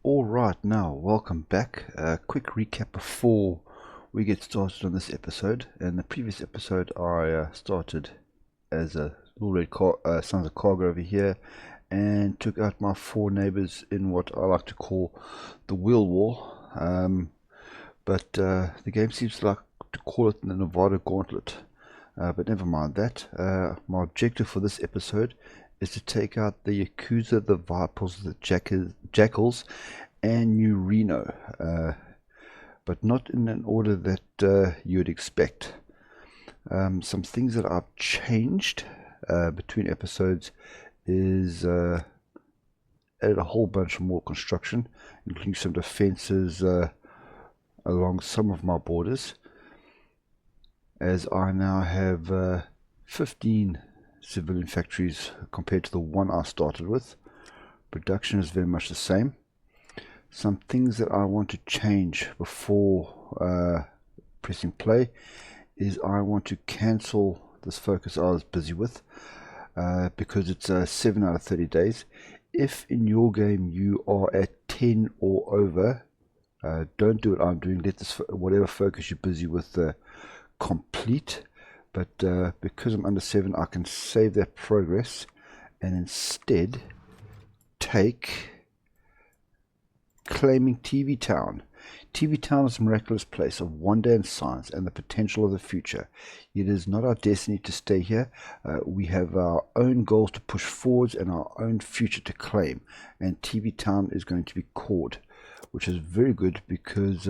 Alright, now welcome back. A quick recap before we get started on this episode. In the previous episode I started as a little red Sons of Kaga over here and took out my four neighbours in what I like to call the wheel war. But the game seems to like to call it the Nevada Gauntlet. But never mind that. My objective for this episode is to take out the Yakuza, the Vipers, the Jackals, and New Reno, but not in an order that you'd expect. Some things that I've changed between episodes is added a whole bunch more construction, including some defenses along some of my borders, as I now have 15 civilian factories compared to the one I started with. Production is very much the same. Some things that I want to change before pressing play is I want to cancel this focus I was busy with because it's 7 out of 30 days. If in your game you are at 10 or over, don't do what I'm doing. Let this whatever focus you're busy with complete. But because I'm under 7, I can save that progress and instead take claiming TV Town. TV Town is a miraculous place of wonder and science and the potential of the future. It is not our destiny to stay here. We have our own goals to push forwards and our own future to claim. And TV Town is going to be cored, which is very good because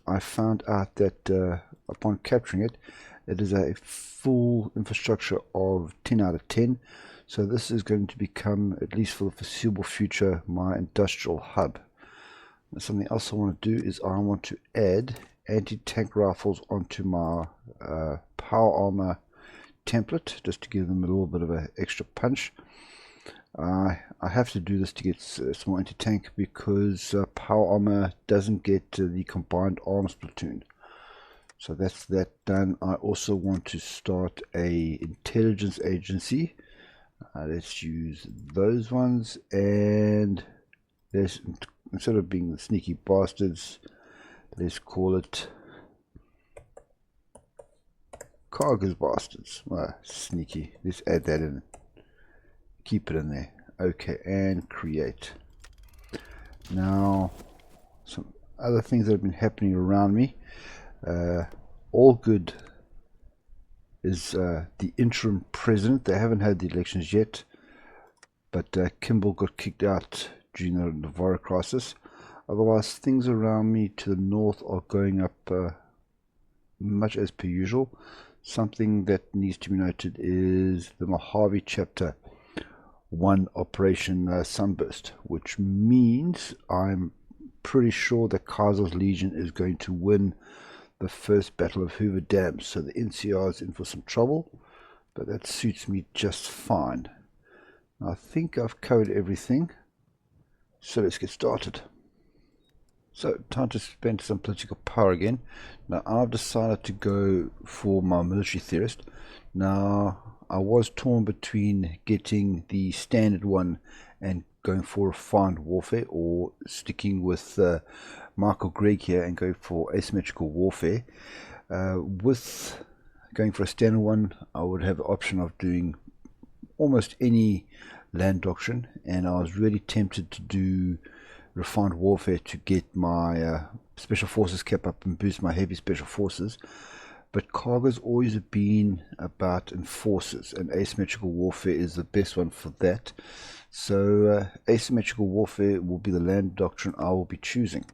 I found out that upon capturing it, it is a full infrastructure of 10 out of 10. So this is going to become, at least for the foreseeable future, my industrial hub. And something else I want to do is I want to add anti-tank rifles onto my power armor template, just to give them a little bit of an extra punch. I have to do this to get some more anti-tank because power armor doesn't get the combined arms platoon. So that's that done. I also want to start a intelligence agency. Let's use those ones, and let's, instead of being the sneaky bastards, let's call it Kaga's bastards. Sneaky. Let's add that in. Keep it in there. Okay, and create. Now, some other things that have been happening around me. All good is the interim president. They haven't had the elections yet, but Kimball got kicked out during the Navarro crisis. Otherwise, things around me to the north are going up much as per usual. Something that needs to be noted is the Mojave Chapter 1 Operation Sunburst, which means I'm pretty sure that Kaiser's Legion is going to win the first Battle of Hoover Dam. So the NCR is in for some trouble, but that suits me just fine. I think I've covered everything, so let's get started. So time to spend some political power again. Now I've decided to go for my military theorist. Now I was torn between getting the standard one and going for refined warfare, or sticking with Michael Gregg here and go for asymmetrical warfare. With going for a standard one, I would have the option of doing almost any land doctrine, and I was really tempted to do refined warfare to get my special forces kept up and boost my heavy special forces. But Kaga's always been about enforcers, and asymmetrical warfare is the best one for that. So asymmetrical warfare will be the land doctrine I will be choosing.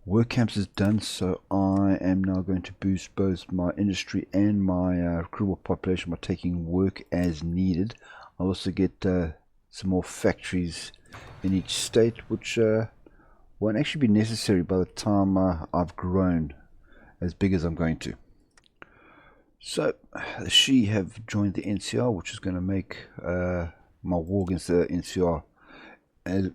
Work camps is done, so I am now going to boost both my industry and my recruitable population by taking work as needed. I'll also get some more factories in each state, which won't actually be necessary by the time I've grown as big as I'm going to. So the Shi have joined the NCR, which is going to make my war against the NCR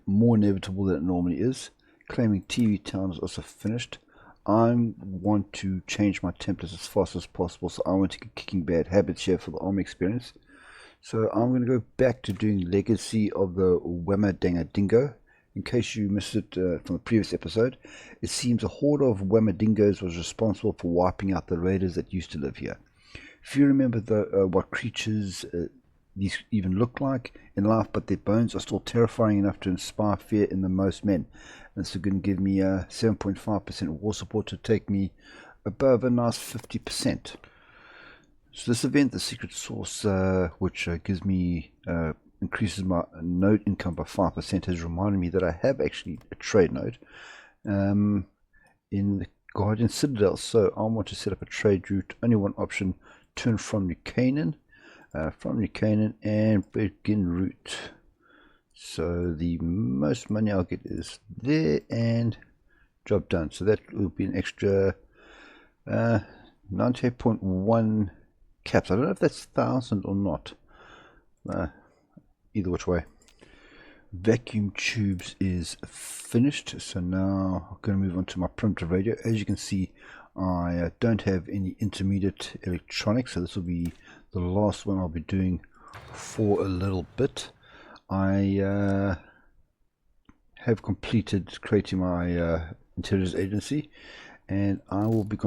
more inevitable than it normally is. Claiming TV Town is also finished. I want to change my templates as fast as possible, so I want to get kicking bad habits here for the army experience. So I'm going to go back to doing Legacy of the Wama Danga Dingo in case you missed it from the previous episode, it seems a horde of Wamadingos was responsible for wiping out the raiders that used to live here. If you remember what creatures these even look like in life, but their bones are still terrifying enough to inspire fear in the most men. And this is going to give me a 7.5% war support to take me above a nice 50%. So this event, the secret source, which gives me increases my node income by 5%, has reminded me that I have actually a trade node in the Guardian Citadel. So I want to set up a trade route, only one option, turn from New Canaan, and begin route. So the most money I'll get is there, and job done. So that will be an extra 98.1 caps. I don't know if that's 1,000 or not. Either which way. Vacuum tubes is finished, so now I'm going to move on to my primitive radio. As you can see, I don't have any intermediate electronics, so this will be the last one I'll be doing for a little bit. I have completed creating my intelligence agency, and I will be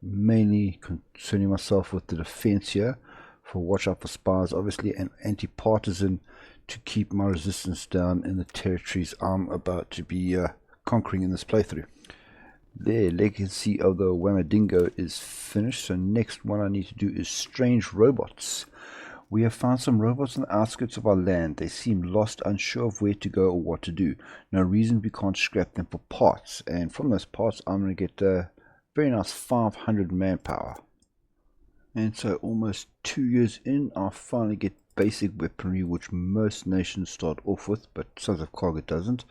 mainly concerning myself with the defense here, for watch out for spies, obviously, and anti-partisan to keep my resistance down in the territories I'm about to be conquering in this playthrough. There, legacy of the Wamadingo is finished, so next one I need to do is strange robots. We have found some robots on the outskirts of our land. They seem lost, unsure of where to go or what to do. No reason we can't scrap them for parts, and from those parts I'm going to get a very nice 500 manpower. And so almost 2 years in, I finally get basic weaponry, which most nations start off with, but Sons of Kaga doesn't.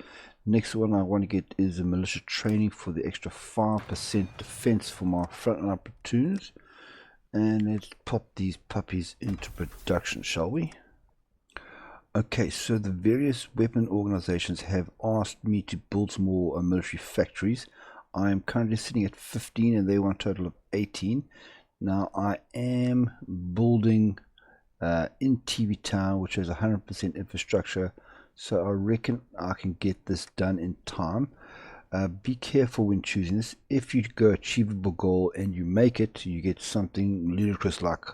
Next one I want to get is a militia training for the extra 5% defense for my frontline platoons. And let's pop these puppies into production, shall we? Okay, so the various weapon organizations have asked me to build some more military factories. I am currently sitting at 15 and they want a total of 18. Now I am building in TV Town, which has 100% infrastructure, so I reckon I can get this done in time. Be careful when choosing this. If you go achievable goal and you make it, you get something ludicrous like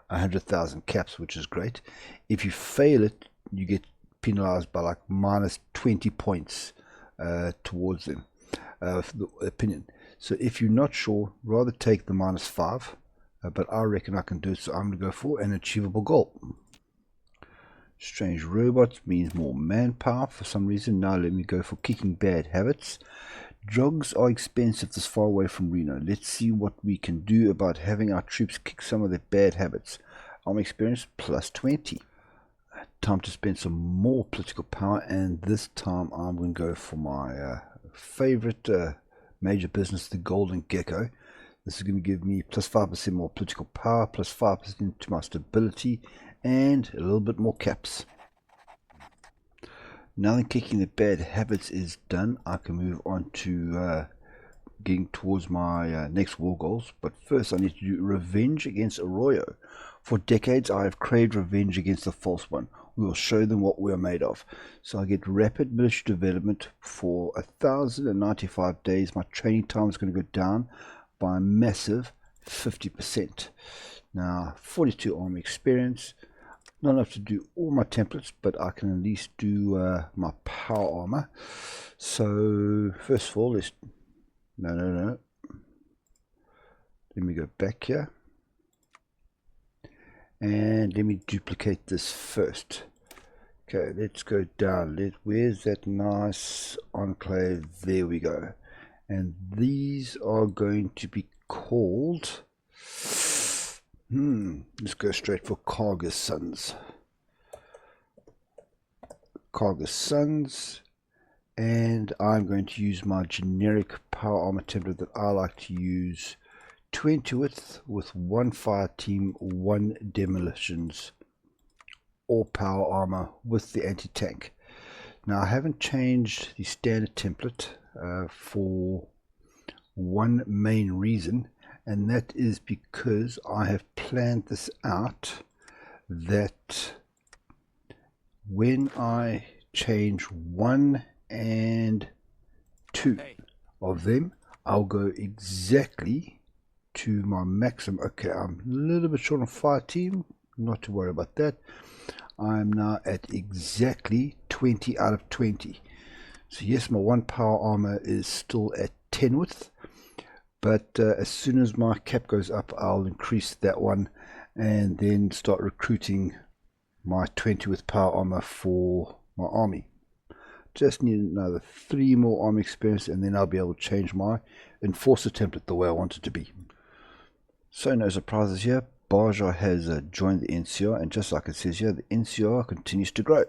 100,000 caps, which is great. If you fail it, you get penalized by like minus 20 points towards them, for the opinion. So if you're not sure, rather take the minus 5. But I reckon I can do it, so I'm going to go for an achievable goal. Strange robots means more manpower for some reason. Now let me go for kicking bad habits. Drugs are expensive this far away from Reno. Let's see what we can do about having our troops kick some of their bad habits. I'm experienced plus 20. Time to spend some more political power, and this time I'm going to go for my favorite major business, the Golden Gecko. This is going to give me plus 5% more political power, plus 5% to my stability, and a little bit more caps. Now that kicking the bad habits is done, I can move on to getting towards my next war goals. But first I need to do revenge against Arroyo. For decades I have craved revenge against the false one. We will show them what we are made of. So I get rapid military development for 1,095 days. My training time is going to go down by a massive 50%. Now 42 army experience, not enough to do all my templates, but I can at least do my power armor. So first of all, let's let me go back here and let me duplicate this first. Okay, let's go down. Where's that nice enclave? There we go. And these are going to be called, let's go straight for Kaga's Sons. Kaga's Sons, and I'm going to use my generic power armor template that I like to use. 20 width with 1 fire team, 1 demolitions, all power armor with the anti-tank. Now I haven't changed the standard template for one main reason, and that is because I have planned this out that when I change one and 2 of them. I'll go exactly to my maximum. Okay, I'm a little bit short on fire team, not to worry about that. I'm now at exactly 20 out of 20. So yes, my 1 power armor is still at 10 width, but as soon as my cap goes up, I'll increase that one and then start recruiting my 20 width power armor for my army. Just need another 3 more army experience, and then I'll be able to change my enforcer template the way I want it to be. So no surprises here, Baja has joined the NCR, and just like it says here, the NCR continues to grow.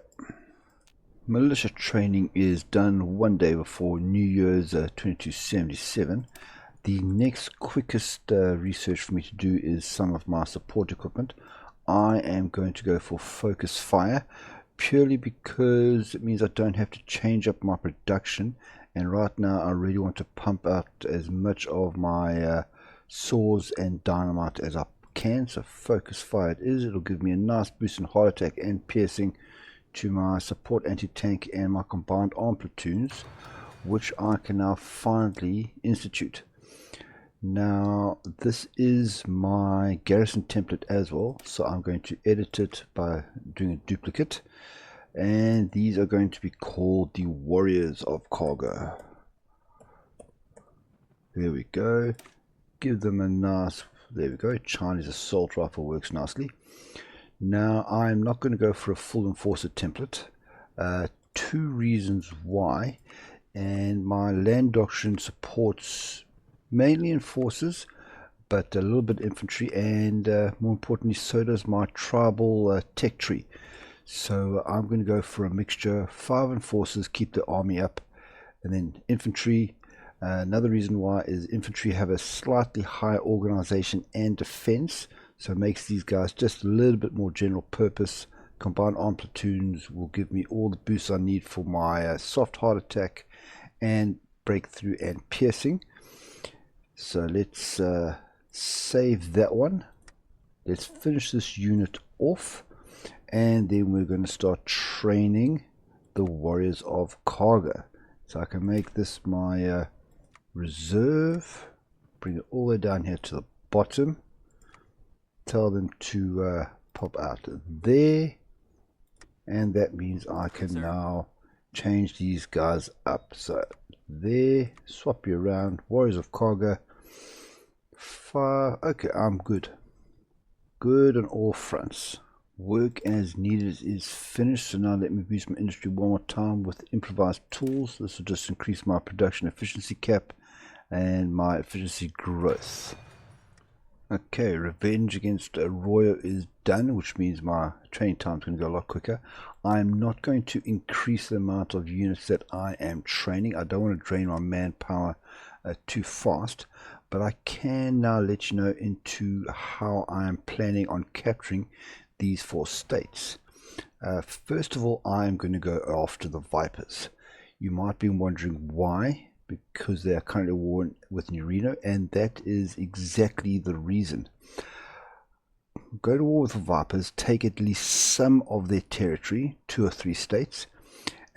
Militia training is done 1 day before New Year's 2277. The next quickest research for me to do is some of my support equipment. I am going to go for focus fire, purely because it means I don't have to change up my production, and right now I really want to pump out as much of my saws and dynamite as I can. So focus fire it is. It'll give me a nice boost in heart attack and piercing to my support anti-tank and my combined arm platoons, which I can now finally institute. Now this is my garrison template as well, so I'm going to edit it by doing a duplicate, and these are going to be called the Warriors of Kaga. There we go. Give them a nice, there we go, Chinese assault rifle works nicely. Now I'm not going to go for a full enforcer template. 2 reasons why, and my land doctrine supports mainly enforcers, but a little bit infantry, and more importantly so does my tribal tech tree. So I'm going to go for a mixture, 5 enforcers, keep the army up, and then infantry. Another reason why is infantry have a slightly higher organization and defense, so it makes these guys just a little bit more general purpose. Combined arm platoons will give me all the boosts I need for my soft heart attack and breakthrough and piercing. So let's save that one. Let's finish this unit off, and then we're going to start training the Warriors of Kaga. So I can make this my reserve, bring it all the way down here to the bottom, tell them to pop out there, and that means I can now change these guys up. So there, swap you around, Warriors of Kaga, fire. Okay, I'm good on all fronts. Work as needed is finished. So now let me boost my industry one more time with improvised tools. This will just increase my production efficiency cap and my efficiency growth. Okay, revenge against Arroyo is done, which means my training time is going to go a lot quicker. I'm not going to increase the amount of units that I am training. I don't want to drain my manpower too fast, but I can now let you know into how I am planning on capturing these 4 states. First of all, I am going to go after the Vipers. You might be wondering why. Because they are currently at war with New Reno, and that is exactly the reason. Go to war with the Vipers, take at least some of their territory, 2 or 3 states,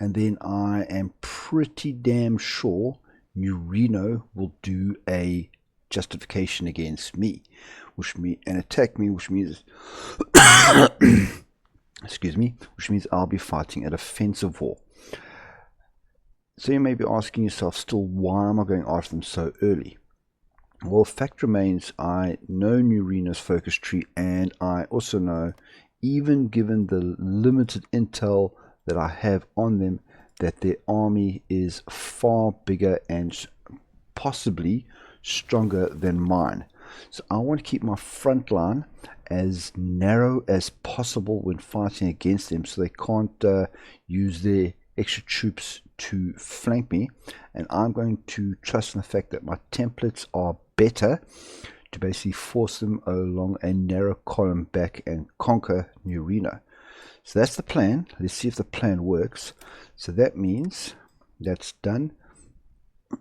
and then I am pretty damn sure New Reno will do a justification against me, and attack me, which means excuse me, which means I'll be fighting a defensive war. So you may be asking yourself still, why am I going after them so early? Well, fact remains, I know New Reno's focus tree, and I also know, even given the limited intel that I have on them, that their army is far bigger and possibly stronger than mine. So I want to keep my front line as narrow as possible when fighting against them, so they can't use their extra troops to flank me, and I'm going to trust in the fact that my templates are better to basically force them along a narrow column back and conquer New Reno. So that's the plan. Let's see if the plan works. So that means that's done.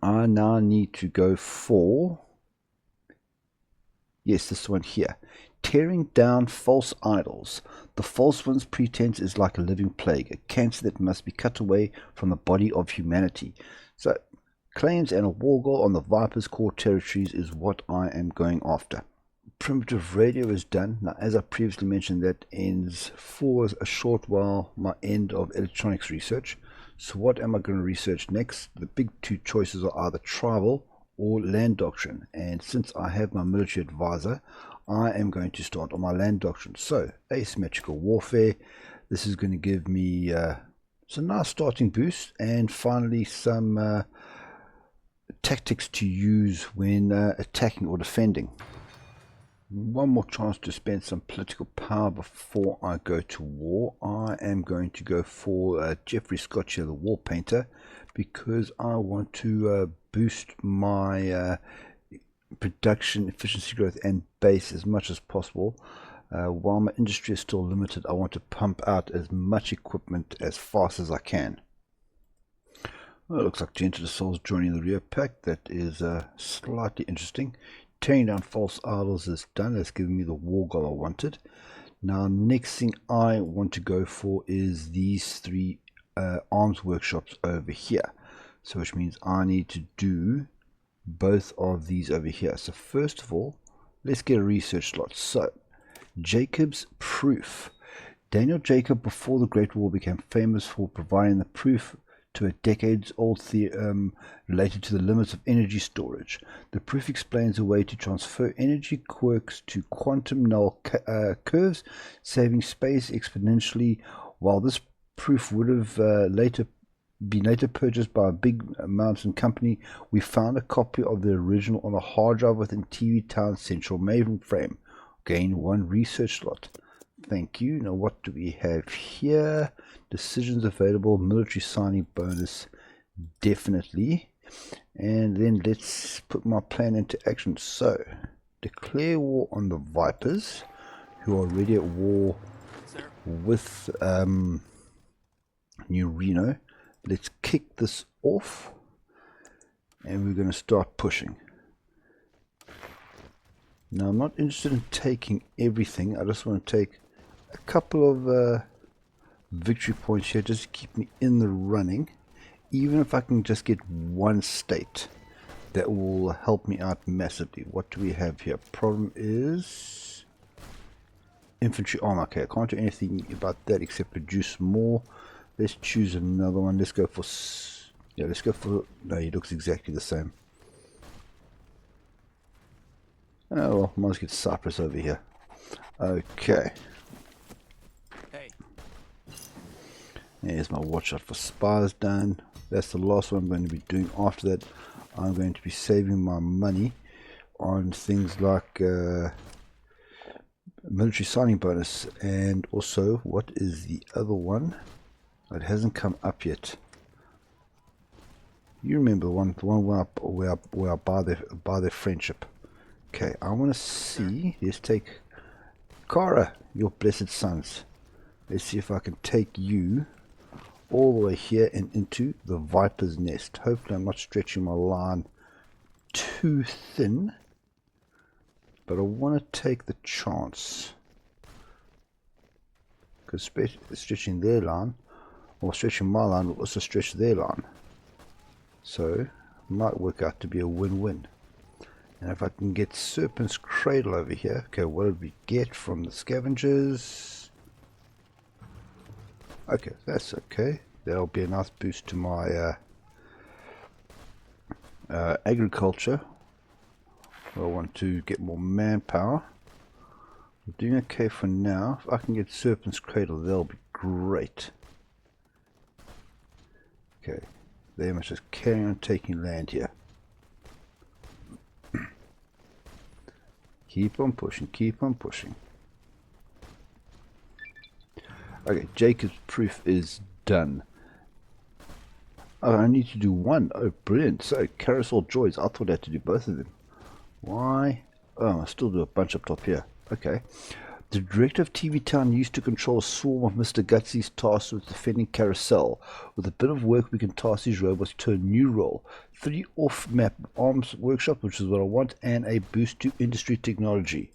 I now need to go for Yes, this one here. Tearing down false idols. The false one's pretense is like a living plague, a cancer that must be cut away from the body of humanity. So, claims and a war goal on the Viper's core territories is what I am going after. Primitive radio is done. Now, as I previously mentioned, that ends for a short while my end of electronics research. So what am I going to research next? The big two choices are either tribal or land doctrine. And since I have my military advisor, I am going to start on my land doctrine. So, asymmetrical warfare. This is going to give me some nice starting boost, and finally some tactics to use when attacking or defending. One more chance to spend some political power before I go to war. I am going to go for Jeffrey Scott here, the wall painter, because I want to boost my production, efficiency growth and base as much as possible. While my industry is still limited, I want to pump out as much equipment as fast as I can. Well, it looks like Gentle to Souls joining the rear pack. That is slightly interesting. Tearing down false idols is done. That's given me the war goal I wanted. Now, next thing I want to go for is these three arms workshops over here. So, which means I need to do both of these over here. So, first of all, let's get a research slot. So, Jacob's proof. Daniel Jacob, before the Great War, became famous for providing the proof to a decades-old theorem related to the limits of energy storage. The proof explains a way to transfer energy quirks to quantum null curves, saving space exponentially. While this proof would have been later purchased by a big mountain company, we found a copy of the original on a hard drive within TV Town's central mainframe. Gain 1 research slot. Thank you. Now what do we have here? Decisions available, military signing bonus, definitely. And then let's put my plan into action. So, declare war on the Vipers, who are already at war with New Reno. Let's kick this off, and we're going to start pushing. Now, I'm not interested in taking everything. I just want to take a couple of victory points here just to keep me in the running. Even if I can just get one state, that will help me out massively. What do we have here? Problem is infantry armor. Okay, I can't do anything about that except produce more. Let's choose another one. Let's go for no, he looks exactly the same. Oh well, might as well get Cyprus over here. Okay. Hey. There's my watch out for spies done. That's the last one I'm going to be doing. After that, I'm going to be saving my money on things like military signing bonus, and also, what is the other one? It hasn't come up yet. You remember the one where I buy their friendship. Okay, I want to see. Let's take Kara, your blessed sons. Let's see if I can take you all the way here and into the Viper's Nest. Hopefully I'm not stretching my line too thin, but I want to take the chance, because stretching their line or stretching my line will also stretch their line, so it might work out to be a win-win. And if I can get Serpent's Cradle over here, okay, what did we get from the scavengers? Okay, that's okay. That'll be a nice boost to my agriculture. I want to get more manpower. I'm doing okay for now. If I can get Serpent's Cradle, that'll be great. Okay, they must just carry on taking land here. Keep on pushing, keep on pushing. Okay, Jacob's proof is done. Oh, I need to do one. Oh, brilliant. So, Carousel Joys. I thought I had to do both of them. Why? Oh, I still do a bunch up top here. Okay. The director of TV Town used to control a swarm of Mr. Gutsy's tasked with defending Carousel. With a bit of work, we can task these robots to a new role. 3 off-map arms workshop, which is what I want, and a boost to industry technology.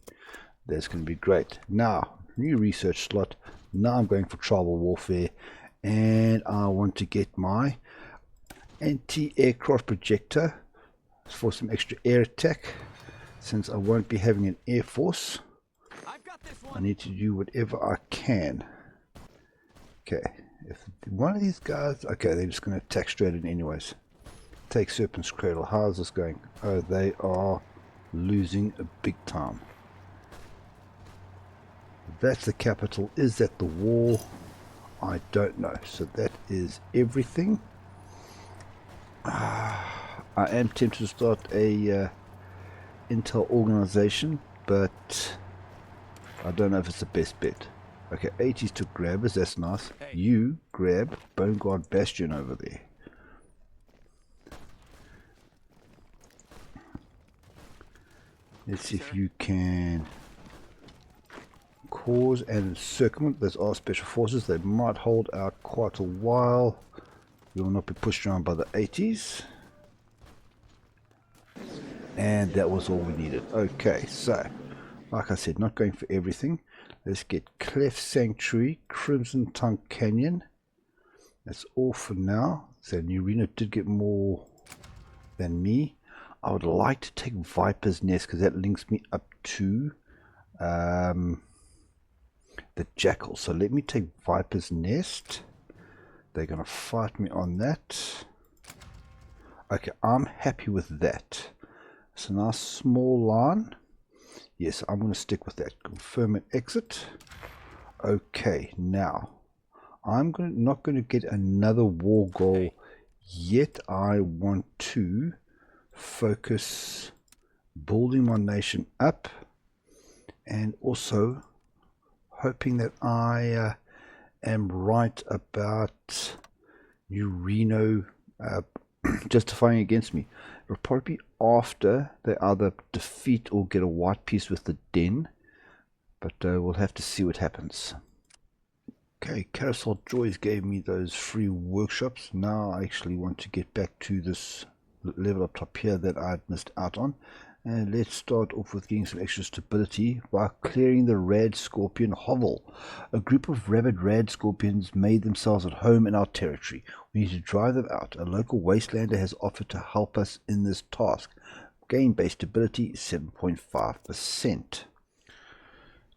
That's going to be great. Now, new research slot. Now I'm going for tribal warfare, and I want to get my anti-aircraft projector for some extra air attack. Since I won't be having an air force, I need to do whatever I can. Okay, if one of these guys, okay, they're just going to attack straight in anyways. Take Serpent's Cradle. How's this going? Oh, they are losing a big time. That's the capital. Is that the wall? I don't know. So that is everything. I am tempted to start a intel organization, but I don't know if it's the best bet. Okay, 80s took grabbers, that's nice. Hey. You grab Bone Guard Bastion over there. Let's see if you can cause and encirclement. Those are special forces. They might hold out quite a while. You will not be pushed around by the 80s. And that was all we needed. Okay, so like I said, not going for everything. Let's get Cleft Sanctuary, Crimson Tongue Canyon. That's all for now. So New Reno did get more than me. I would like to take Viper's Nest because that links me up to the Jackals. So let me take Viper's Nest. They're going to fight me on that. Okay, I'm happy with that. It's a nice small line. Yes, I'm going to stick with that. Confirm and exit. Okay, now I'm not going to get another war goal yet. I want to focus building my nation up and also hoping that I am right about New Reno justifying against me. It'll probably be after they either defeat or get a white piece with the den, but we'll have to see what happens. Okay, Carousel Joys gave me those free workshops. Now I actually want to get back to this level up top here that I'd missed out on. And let's start off with getting some extra stability by clearing the Rad Scorpion hovel. A group of rabid Rad Scorpions made themselves at home in our territory. We need to drive them out. A local wastelander has offered to help us in this task. Gain base stability 7.5%.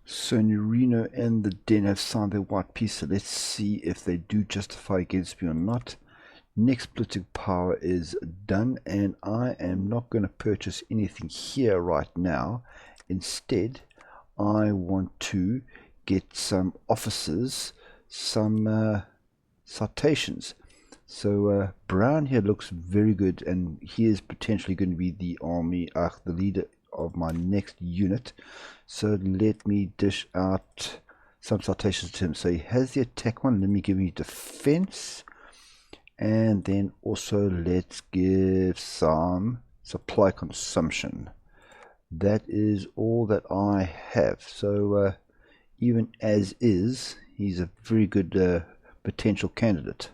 So New Reno and the Den have signed their white peace, so let's see if they do justify against me or not. Next political power is done, and I am not going to purchase anything here right now. Instead, I want to get some officers, some citations. So Brown here looks very good, and he is potentially going to be the the leader of my next unit. So let me dish out some citations to him. So he has the attack one. Let me give him defense. And then also let's give some supply consumption. That is all that I have. So even as is, he's a very good potential candidate.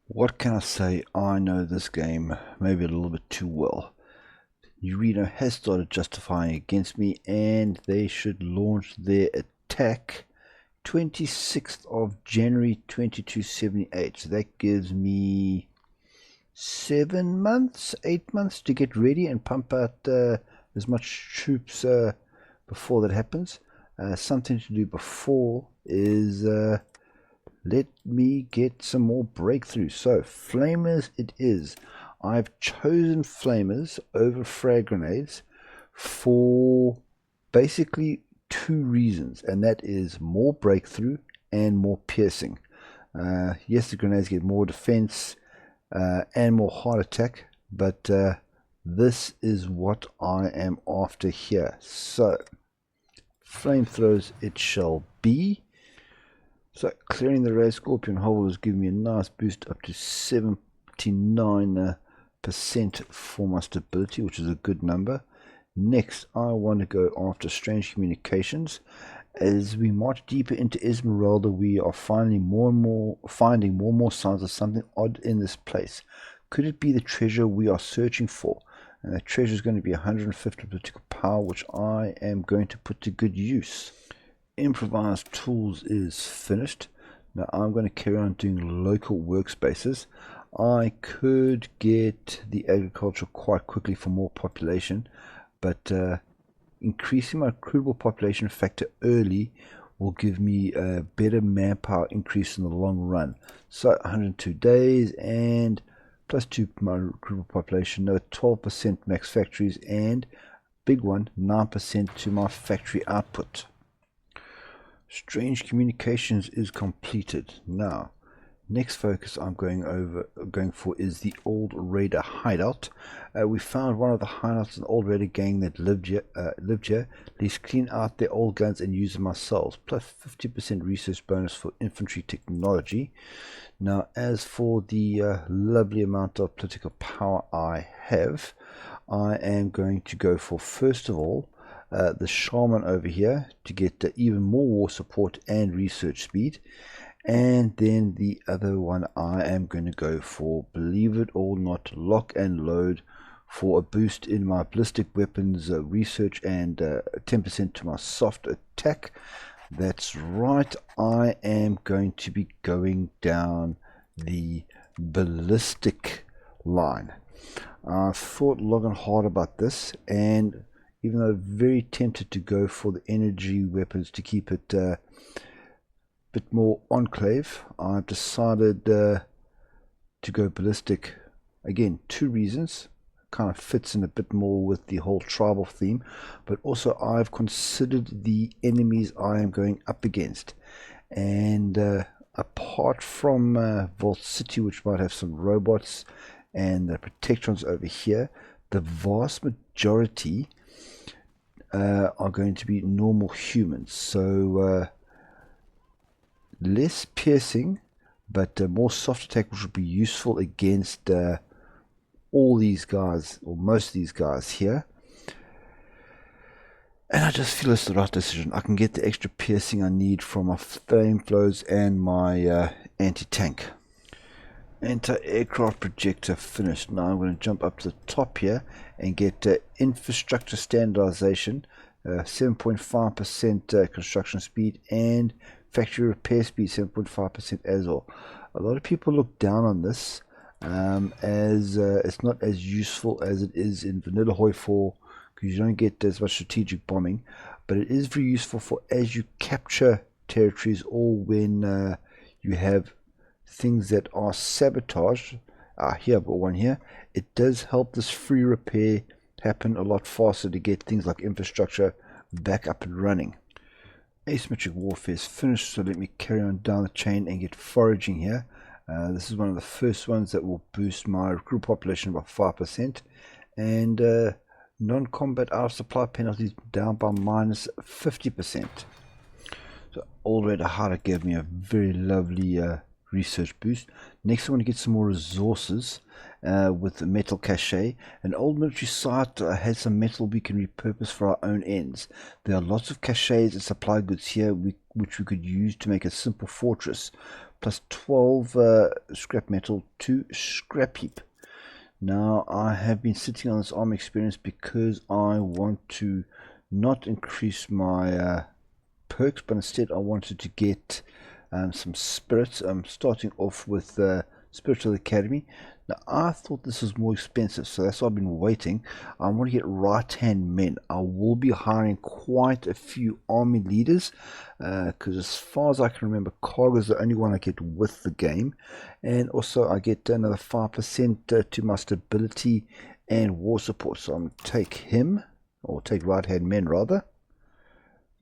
What can I say? I know this game maybe a little bit too well. New Reno has started justifying against me, and they should launch their attack 26th of January 2278. So that gives me 7 months, 8 months to get ready and pump out as much troops before that happens. Something to do before is let me get some more breakthroughs. So flamers it is. I've chosen flamers over frag grenades for basically 2 reasons, and that is more breakthrough and more piercing. Yes, the grenades get more defense and more heart attack, but this is what I am after here. So flamethrowers it shall be. So clearing the Ray Scorpion hole has given me a nice boost up to 79% for my stability, which is a good number. Next, I want to go after strange communications. As we march deeper into Esmeralda, we are finding more and more signs of something odd in this place. Could it be the treasure we are searching for? And that treasure is going to be 150 political power, which I am going to put to good use. Improvised tools is finished. Now I'm going to carry on doing local workspaces. I could get the agriculture quite quickly for more population, but increasing my recruitable population factor early will give me a better manpower increase in the long run. So 102 days and plus 2 my recruitable population, another 12% max factories, and big one, 9% to my factory output. Strange communications is completed. Now next focus I'm going for is the old raider hideout. We found one of the hideouts of the old raider gang that lived here. Let's clean out their old guns and use them ourselves. Plus 50% research bonus for infantry technology. Now, as for the lovely amount of political power I have, I am going to go for, first of all, the shaman over here to get even more war support and research speed. And then the other one I am going to go for, believe it or not, lock and load for a boost in my ballistic weapons research and 10% to my soft attack. That's right, I am going to be going down the ballistic line. I thought long and hard about this, and even though very tempted to go for the energy weapons to keep it bit more enclave, I've decided to go ballistic. Again, two reasons. Kind of fits in a bit more with the whole tribal theme, but also I've considered the enemies I am going up against, and apart from Vault City, which might have some robots, and the protectrons over here, the vast majority are going to be normal humans. So less piercing, but more soft attack, which would be useful against all these guys, or most of these guys here. And I just feel it's the right decision. I can get the extra piercing I need from my flame flows and my anti-tank. Anti-aircraft projector finished. Now I'm going to jump up to the top here and get infrastructure standardization, 7.5% construction speed, and factory repair speed 7.5% as well. A lot of people look down on this as it's not as useful as it is in vanilla HOI4, because you don't get as much strategic bombing, but it is very useful for as you capture territories or when you have things that are sabotaged. Here I've got one here. It does help this free repair happen a lot faster to get things like infrastructure back up and running. Asymmetric warfare is finished, so let me carry on down the chain and get foraging here. This is one of the first ones that will boost my recruit population by 5%, and non-combat out of supply penalties down by minus 50%. So already how to give me a very lovely research boost. Next I want to get some more resources with the metal cache. An old military site has some metal we can repurpose for our own ends. There are lots of caches and supply goods here which we could use to make a simple fortress. Plus 12 scrap metal to scrap heap. Now I have been sitting on this armor experience because I want to not increase my perks, but instead I wanted to get some spirits. I'm starting off with Spiritual Academy. Now I thought this was more expensive, so that's why I've been waiting. I want to get right hand men. I will be hiring quite a few army leaders because as far as I can remember, Kaga is the only one I get with the game, and also I get another 5% to my stability and war support, so I'm going to take him, or take right hand men rather.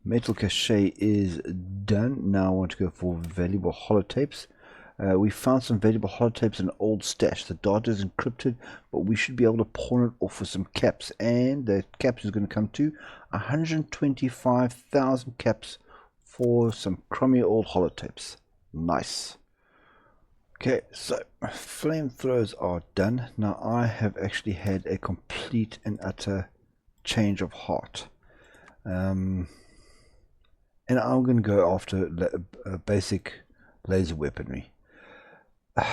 Metal cache is done. Now I want to go for valuable holotapes. We found some valuable holotapes in an old stash. The data is encrypted, but we should be able to pawn it off for some caps, and the caps is going to come to 125,000 caps for some crummy old holotapes. Nice. Okay, so flamethrowers are done. Now I have actually had a complete and utter change of heart. And I'm going to go after basic laser weaponry. I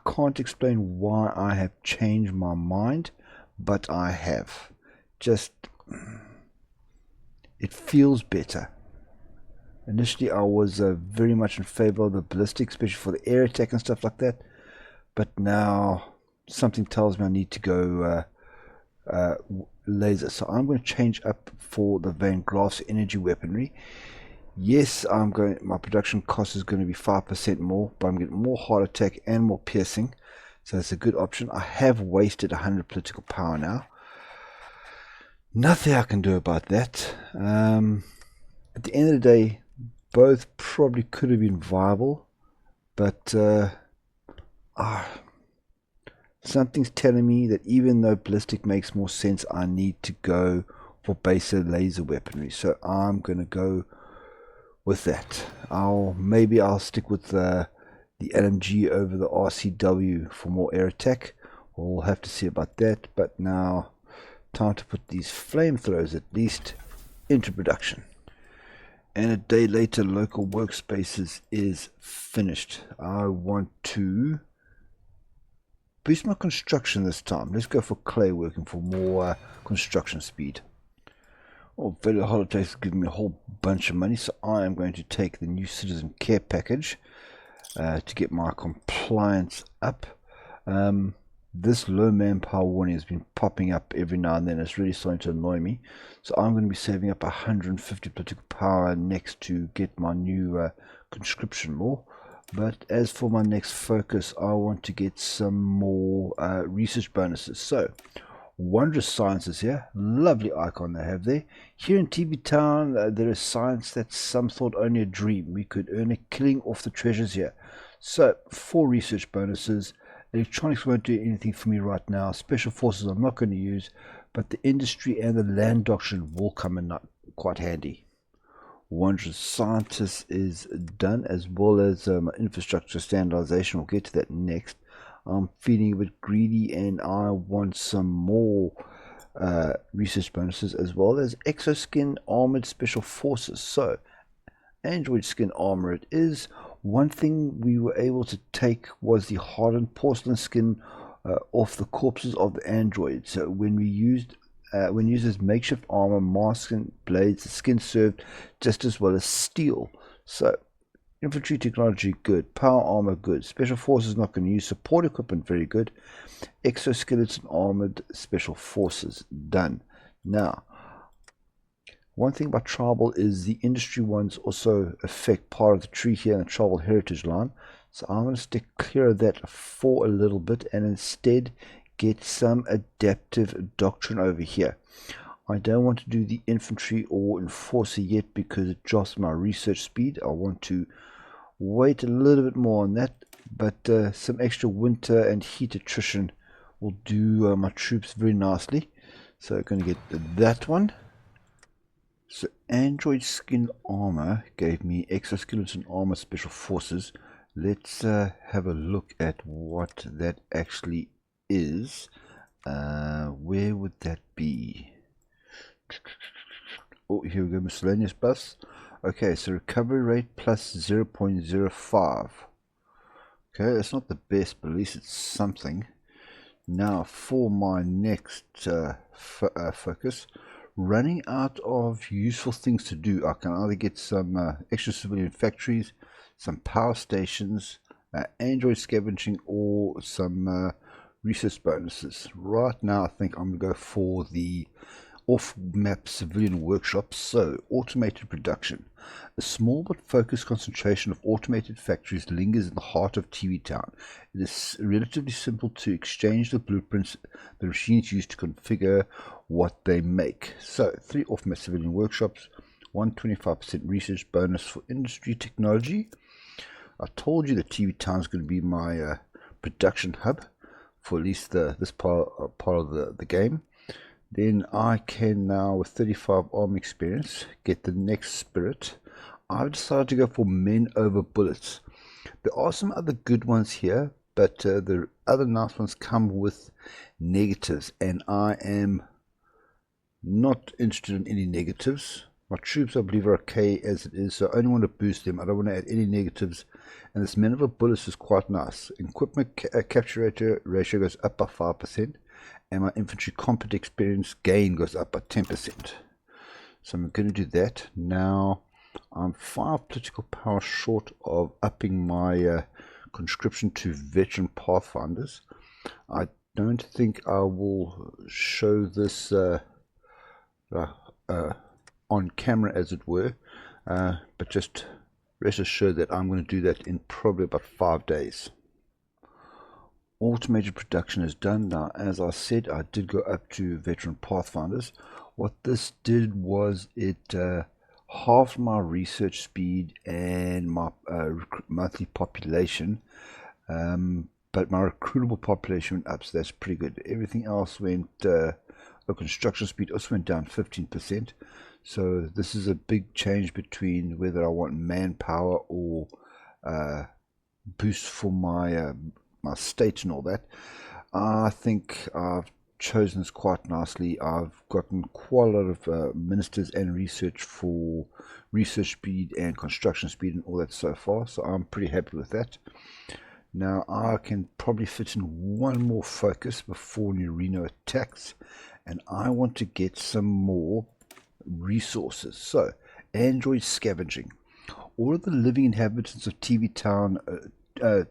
can't explain why I have changed my mind, but I have. Just, it feels better. Initially I was very much in favor of the ballistic, especially for the air attack and stuff like that, but now something tells me I need to go laser. So I'm going to change up for the Van Graaf's energy weaponry. Yes, my production cost is going to be 5% more, but I'm getting more heart attack and more piercing, so it's a good option. I have wasted 100 political power now. Nothing I can do about that. At the end of the day, both probably could have been viable, but something's telling me that even though ballistic makes more sense, I need to go for baser laser weaponry. So I'm going to go with that. Maybe I'll stick with the LMG over the RCW for more air attack. We'll have to see about that. But now, time to put these flamethrowers at least into production. And a day later, local workspaces is finished. I want to boost my construction this time. Let's go for clay working for more construction speed. Oh, Value Holidays is giving me a whole bunch of money, so I am going to take the new citizen care package to get my compliance up. This low manpower warning has been popping up every now and then. It's really starting to annoy me. So I'm going to be saving up 150 political power next to get my new conscription law. But as for my next focus, I want to get some more research bonuses. So, Wondrous Sciences here. Lovely icon they have there. Here in TV Town, there is science that some thought only a dream. We could earn a killing off the treasures here. So, 4 research bonuses. Electronics won't do anything for me right now. Special forces I'm not going to use, but the industry and the land doctrine will come in quite handy. Wondrous Scientists is done, as well as infrastructure standardization. We'll get to that next. I'm feeling a bit greedy and I want some more research bonuses, as well as exoskin armored special forces. So android skin armor it is. One thing we were able to take was the hardened porcelain skin off the corpses of the androids. So when used as makeshift armor, masks and blades, the skin served just as well as steel. So infantry technology good, power armor good, special forces not going to use, support equipment very good, exoskeleton armored special forces done. Now, one thing about tribal is the industry ones also affect part of the tree here in the tribal heritage line. So I'm going to stick clear of that for a little bit and instead get some adaptive doctrine over here. I don't want to do the infantry or enforcer yet because it drops my research speed. I want to wait a little bit more on that, but some extra winter and heat attrition will do my troops very nicely. So I'm going to get that one. So android skin armor gave me exoskeleton armor special forces. Let's have a look at what that actually is. Where would that be? Oh, here we go, miscellaneous buffs. Okay, so recovery rate plus 0.05. Okay, that's not the best, but at least it's something. Now for my next focus, running out of useful things to do. I can either get some extra civilian factories, some power stations, android scavenging, or some research bonuses. Right now I think I'm going to go for the off-map civilian workshops. So automated production. A small but focused concentration of automated factories lingers in the heart of TV Town. It is relatively simple to exchange the blueprints the machines use to configure what they make. So 3 off-map civilian workshops, 125% research bonus for industry technology. I told you that TV Town is going to be my production hub for at least this part of the game. Then I can now, with 35 arm experience, get the next spirit. I've decided to go for men over bullets. There are some other good ones here, but the other nice ones come with negatives, and I am not interested in any negatives. My troops, I believe, are okay as it is, so I only want to boost them. I don't want to add any negatives. And this men of a bullets is quite nice. Equipment capture ratio goes up by 5%, and my infantry combat experience gain goes up by 10%. So I'm going to do that. Now, I'm 5 political power short of upping my conscription to veteran pathfinders. I don't think I will show this on camera, as it were, but just rest assured that I'm going to do that in probably about 5 days. Automated production is done. Now, as I said, I did go up to veteran pathfinders. What this did was it halved my research speed and my monthly population, but my recruitable population went up, so that's pretty good. Everything else went, the construction speed also went down 15%. So this is a big change between whether I want manpower or boost for my my state and all that. I think I've chosen this quite nicely. I've gotten quite a lot of ministers and research for research speed and construction speed and all that so far, so I'm pretty happy with that. Now I can probably fit in one more focus before New Reno attacks, and I want to get some more resources. So, android scavenging. All of the living inhabitants of TV Town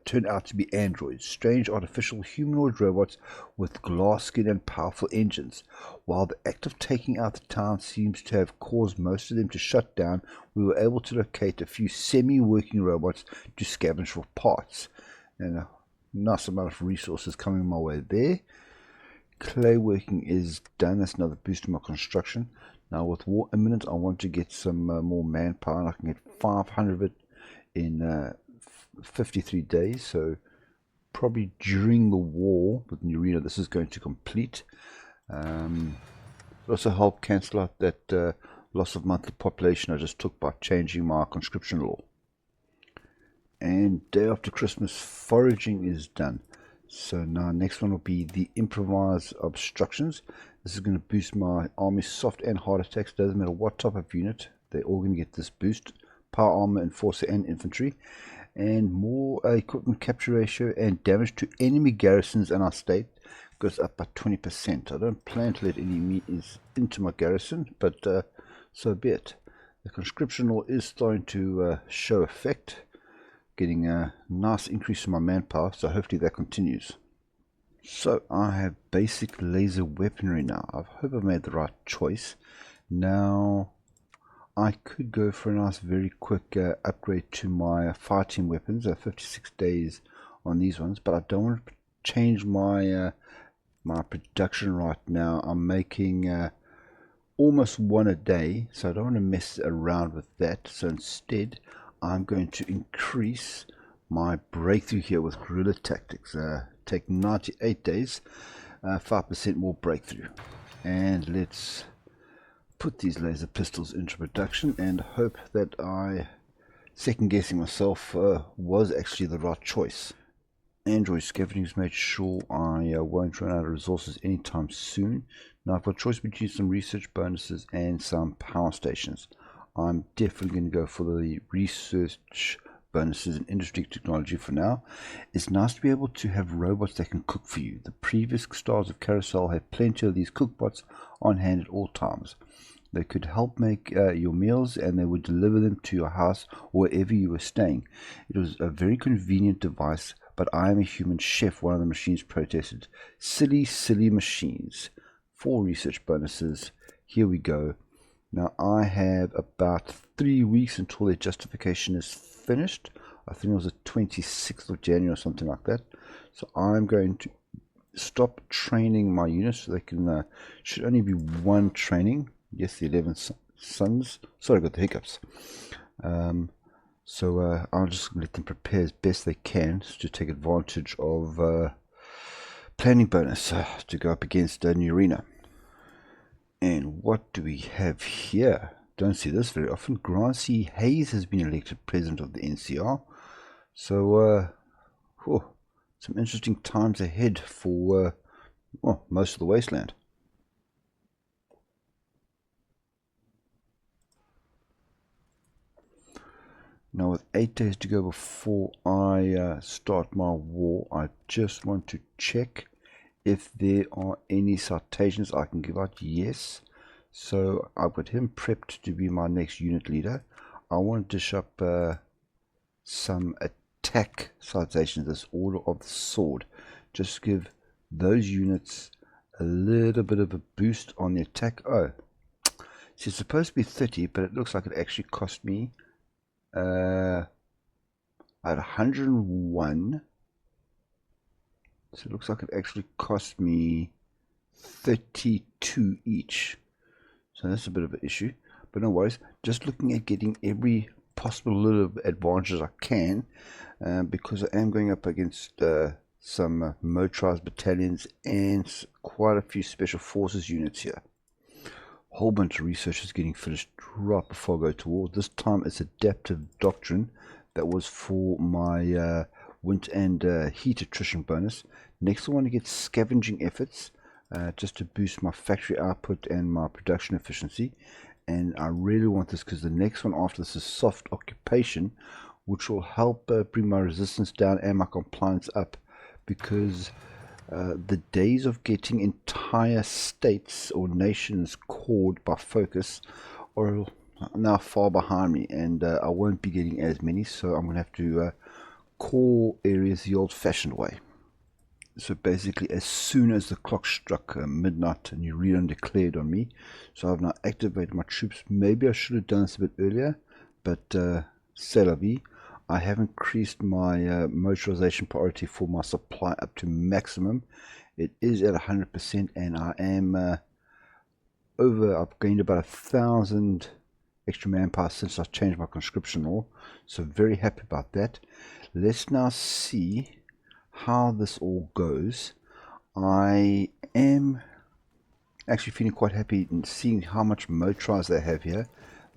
turn out to be androids, strange artificial humanoid robots with glass skin and powerful engines. While the act of taking out the town seems to have caused most of them to shut down, we were able to locate a few semi-working robots to scavenge for parts. And a nice amount of resources coming my way there. Clay working is done. That's another boost to my construction. Now with war imminent, I want to get some more manpower, and I can get 500 of it in 53 days, so probably during the war with New Reno this is going to complete. It'll also help cancel out that loss of monthly population I just took by changing my conscription law. And day after Christmas, foraging is done. So now next one will be the improvised obstructions. This is going to boost my army soft and hard attacks. Doesn't matter what type of unit, they're all going to get this boost. Power armor, enforcer, and infantry. And more equipment capture ratio and damage to enemy garrisons in our state goes up by 20%. I don't plan to let any meat into my garrison, but so be it. The conscription law is starting to show effect, getting a nice increase in my manpower, so hopefully that continues. So I have basic laser weaponry now. I hope I've made the right choice. Now I could go for a nice very quick upgrade to my fighting weapons, 56 days on these ones, but I don't want to change my my production right now. I'm making almost one a day, so I don't want to mess around with that. So instead I'm going to increase my breakthrough here with guerrilla tactics. Take 98 days, 5% more breakthrough. And let's put these laser pistols into production and hope that I, second guessing myself, was actually the right choice. Android scavenging has made sure I won't run out of resources anytime soon. Now I've got a choice between some research bonuses and some power stations. I'm definitely going to go for the research bonuses in industry technology for now. It's nice to be able to have robots that can cook for you. The previous stars of Carousel had plenty of these cookbots on hand at all times. They could help make your meals, and they would deliver them to your house or wherever you were staying. It was a very convenient device, but I am a human chef, one of the machines protested. Silly, silly machines. 4 research bonuses. Here we go. Now I have about 3 weeks until their justification is finished. I think it was the 26th of January or something like that. So I'm going to stop training my units, so they can should only be 1 training. Yes, the 11 sons. Sorry, I got the hiccups. So I'll just let them prepare as best they can to take advantage of planning bonus to go up against New Reno. And what do we have here? Don't see this very often. Gracie Hayes has been elected president of the NCR. So, some interesting times ahead for well, most of the wasteland. Now with 8 days to go before I start my war, I just want to check if there are any citations I can give out. Yes, so I've got him prepped to be my next unit leader. I want to dish up some attack citations, this Order of the Sword, just give those units a little bit of a boost on the attack. Oh, so it's supposed to be 30, but it looks like it actually cost me at 101. So it looks like it actually cost me 32 each. So that's a bit of an issue, but no worries. Just looking at getting every possible little advantages I can, because I am going up against some motorized battalions and quite a few special forces units here. Whole bunch of research is getting finished right before I go to war. This time it's adaptive doctrine that was for my wind and heat attrition bonus. Next I want to get scavenging efforts, just to boost my factory output and my production efficiency. And I really want this because the next one after this is soft occupation, which will help bring my resistance down and my compliance up, because the days of getting entire states or nations cored by focus are now far behind me, and I won't be getting as many, so I'm going to have to core areas the old-fashioned way. So basically, as soon as the clock struck midnight, New Reno declared on me. So I've now activated my troops. Maybe I should have done this a bit earlier, but c'est la vie. I have increased my motorization priority for my supply up to maximum. It is at 100%, and I am I've gained about 1,000 extra manpower since I changed my conscription law. So very happy about that. Let's now see how this all goes. I am actually feeling quite happy in seeing how much motorized they have here,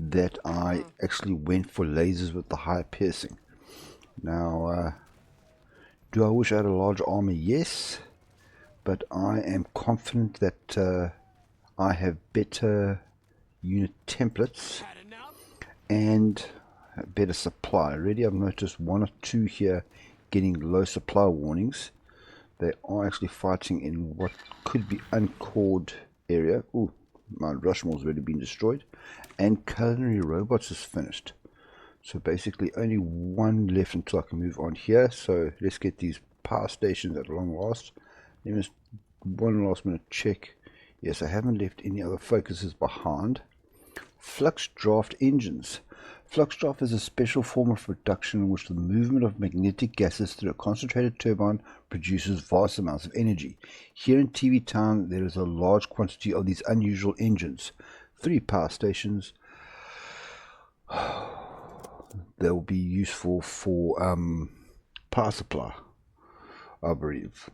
that I actually went for lasers with the higher piercing. Now, do I wish I had a large army? Yes, but I am confident that I have better unit templates and better supply. Already I've noticed one or two here getting low supply warnings. They are actually fighting in what could be uncored area. Ooh, my Rushmore's already been destroyed, and culinary robots is finished. So basically only one left until I can move on here. So let's get these power stations at long last. Let me just one last minute check. Yes, I haven't left any other focuses behind. Flux draft engines. Flux draft is a special form of production in which the movement of magnetic gases through a concentrated turbine produces vast amounts of energy. Here in TV Town there is a large quantity of these unusual engines. 3 power stations. They will be useful for power supply, I believe.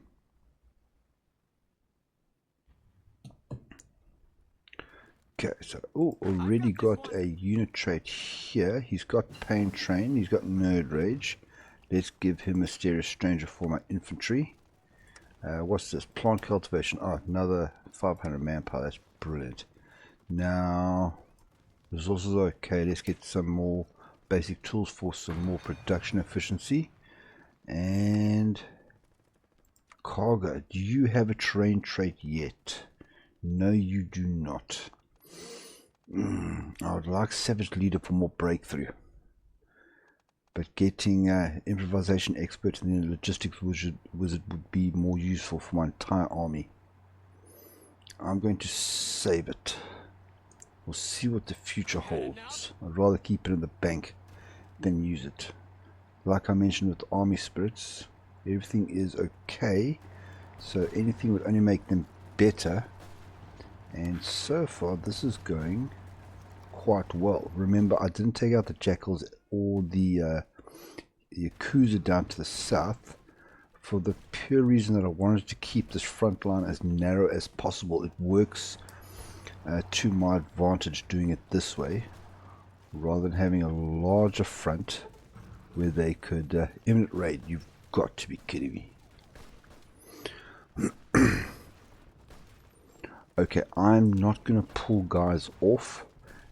Okay, so already got a unit trait here. He's got Pain Train, he's got Nerd Rage. Let's give him Mysterious Stranger for my infantry. What's this? Plant cultivation. Oh, another 500 manpower. That's brilliant. Now, resources are okay. Let's get some more basic tools for some more production efficiency. And Kaga, do you have a terrain trait yet? No, you do not. I would like Savage Leader for more breakthrough, but getting improvisation expert and then logistics wizard would be more useful for my entire army. I'm going to save it. We'll see what the future holds. I'd rather keep it in the bank than use it. Like I mentioned with army spirits, everything is okay, so anything would only make them better. And so far this is going quite well. Remember, I didn't take out the Jackals or the Yakuza down to the south for the pure reason that I wanted to keep this front line as narrow as possible. It works to my advantage doing it this way rather than having a larger front where they could imminent raid. You've got to be kidding me. Okay, I'm not going to pull guys off.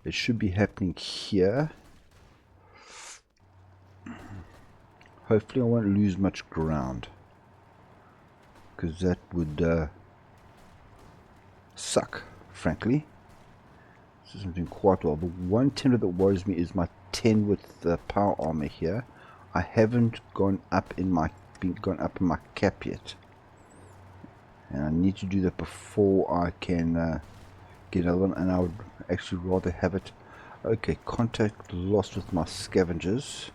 It should be happening here. Hopefully I won't lose much ground, because that would suck, frankly. This isn't doing quite well. The one template that worries me is my 10 with the power armor here. I haven't gone up in my cap yet, and I need to do that before I can get another one. And I would actually rather have it. Okay, contact lost with my scavengers.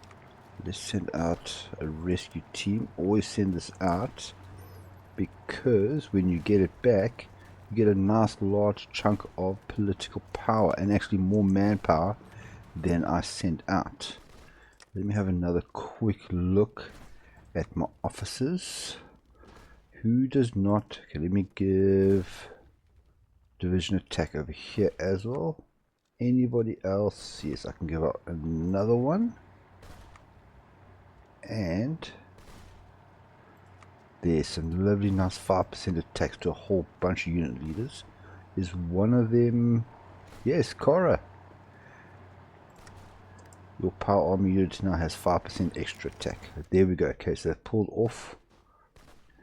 Let's send out a rescue team. Always send this out, because when you get it back, you get a nice large chunk of political power, and actually more manpower than I sent out. Let me have another quick look at my officers. Who does not? Okay, let me give division attack over here as well. Anybody else? Yes, I can give out another one. And there's some lovely nice 5% attacks to a whole bunch of unit leaders. Is one of them? Yes, Cora. Your power armor unit now has 5% extra attack. There we go. Okay, so they've pulled off.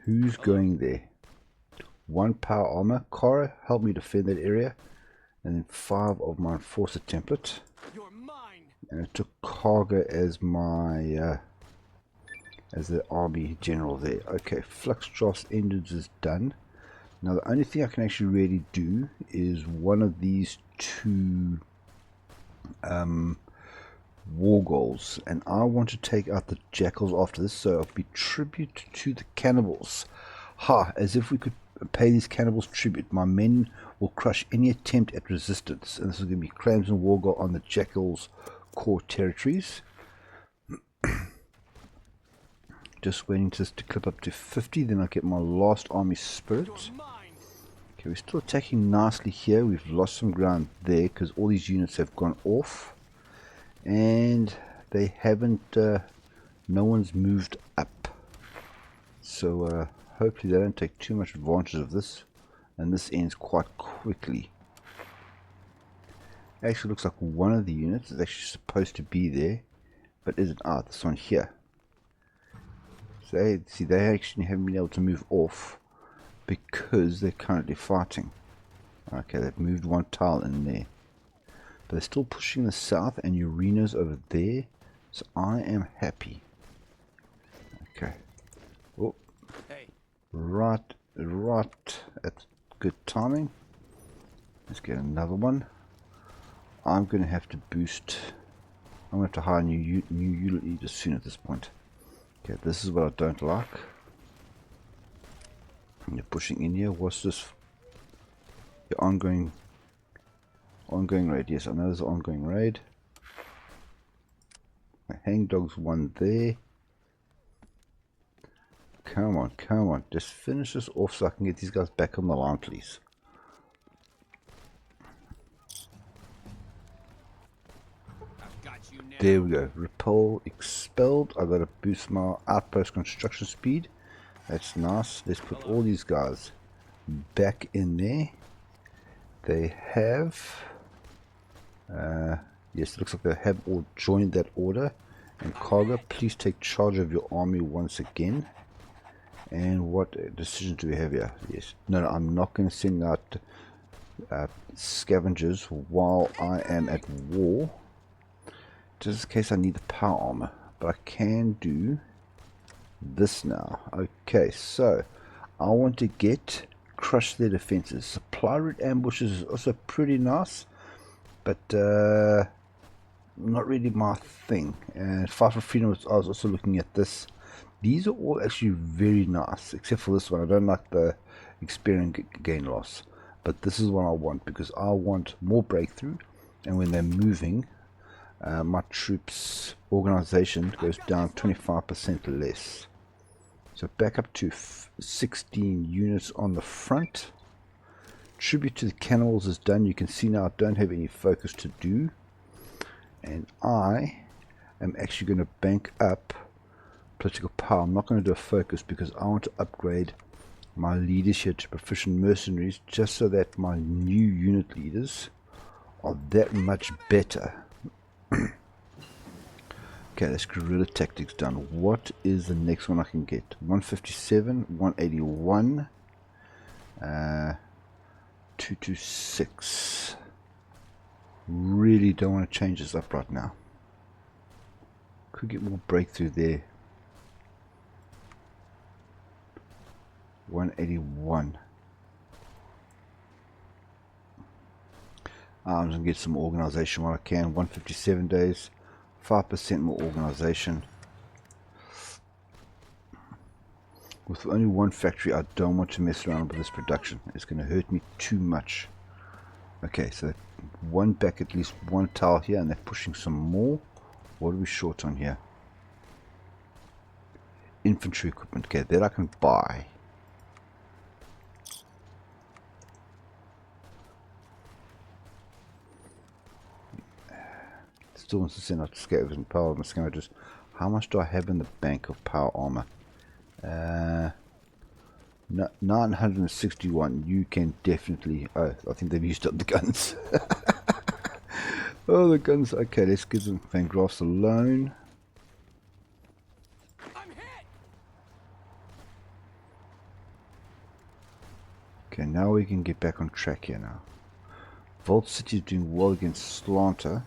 Who's going there? 1 power armor. Cora, help me defend that area. And then 5 of my enforcer template. You're mine. And I took Kaga as my as the army general there. Okay, flux draft engines is done. Now the only thing I can actually really do is one of these 2 war goals, and I want to take out the Jackals after this, so it'll be tribute to the cannibals. Ha, as if we could pay these cannibals tribute. My men will crush any attempt at resistance, and this is going to be claims and war goal on the Jackals core territories. Just waiting just to clip up to 50, then I'll get my last army spirit. Okay, we're still attacking nicely here. We've lost some ground there because all these units have gone off, and they haven't no one's moved up, so hopefully they don't take too much advantage of this, and this ends quite quickly. Actually looks like one of the units is actually supposed to be there, but isn't. This one here. So they actually haven't been able to move off because they're currently fighting. Okay, they've moved 1 tile in there, but they're still pushing the south, and Reno's over there, so I am happy. Okay. Oh, Hey. right at good timing. Let's get another one. I'm going to have to boost. I'm going to have to hire new unit leaders soon at this point. Okay, this is what I don't like. You're pushing in here. What's this? Your ongoing raid. Yes, I know there's an ongoing raid. My hangdog's 1 there. Come on, come on. Just finish this off so I can get these guys back on the line, please. There we go. Repel expelled. I got to boost my outpost construction speed. That's nice. Let's put all these guys back in there. They have yes, it looks like they have all joined that order. And Kaga, please take charge of your army once again. And what decision do we have here? Yes. No, I'm not going to send out scavengers while I am at war, just in case I need the power armor. But I can do this now. Okay, so I want to crush their defenses. Supply route ambushes is also pretty nice, but not really my thing. And Fight for Freedom, I was also looking at this. These are all actually very nice, except for this one. I don't like the experience gain loss, but this is what I want, because I want more breakthrough, and when they're moving, my troops organization goes down 25% less. So back up to 16 units on the front. Tribute to the cannibals is done. You can see now I don't have any focus to do, and I am actually going to bank up political power. I'm not going to do a focus because I want to upgrade my leaders here to proficient mercenaries, just so that my new unit leaders are that much better. Okay, that's guerrilla tactics done. What is the next one I can get? 157, 181, 226. Really don't want to change this up right now. Could get more breakthrough there. 181. I'm just going to get some more organization while I can. 157 days. 5% more organization. With only one factory, I don't want to mess around with this production. It's going to hurt me too much. Okay, so one back, at least one tile here, and they're pushing some more. What are we short on here? Infantry equipment. Okay, that I can buy. Still wants to send out scavengers and power scavengers. How much do I have in the bank of power armor? 961. You can definitely. Oh, I think they've used up the guns. Oh, the guns. Okay, let's give them Van Graaf's a loan. Okay, now we can get back on track here now. Vault City is doing well against Slanter.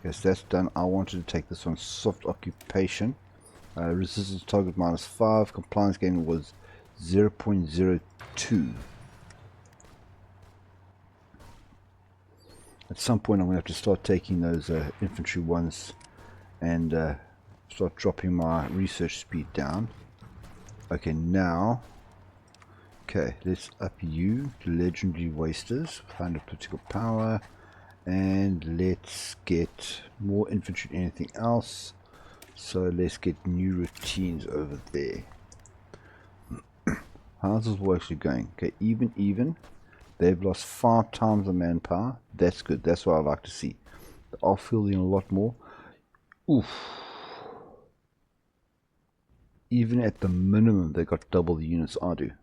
Yes, that's done. I wanted to take this one soft occupation. Resistance target -5. Compliance gain was 0.02. At some point I'm going to have to start taking those infantry ones and start dropping my research speed down. Okay, now. Okay, let's up you to legendary wasters. 100 political power. And let's get more infantry than anything else. So let's get new routines over there. How's this war actually going? Okay, even. They've lost 5 times the manpower. That's good. That's what I like to see. They are fielding a lot more. Oof. Even at the minimum, they got double the units I do.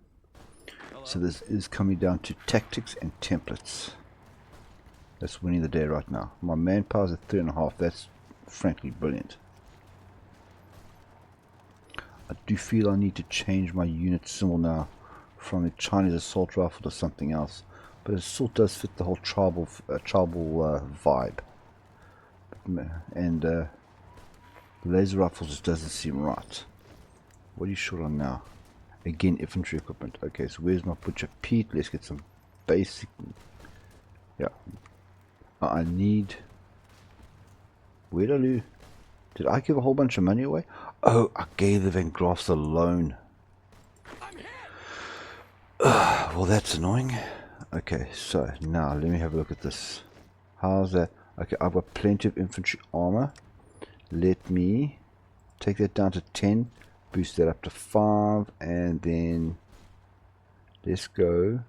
Hello. So this is coming down to tactics and templates. That's winning the day right now. My manpower's at 3.5. That's frankly brilliant. I do feel I need to change my unit symbol now from the Chinese assault rifle to something else, but it still does fit the whole tribal vibe. And the laser rifle just doesn't seem right. What are you short on now? Again, infantry equipment. Okay, so where's my butcher Pete? Let's get some basic. Yeah. I need. Where did I do? Did I give a whole bunch of money away? Oh, I gave the Van Graaf's a loan. Well, that's annoying. Okay, so now let me have a look at this. How's that? Okay, I've got plenty of infantry armor. Let me take that down to 10, boost that up to 5, and then let's go.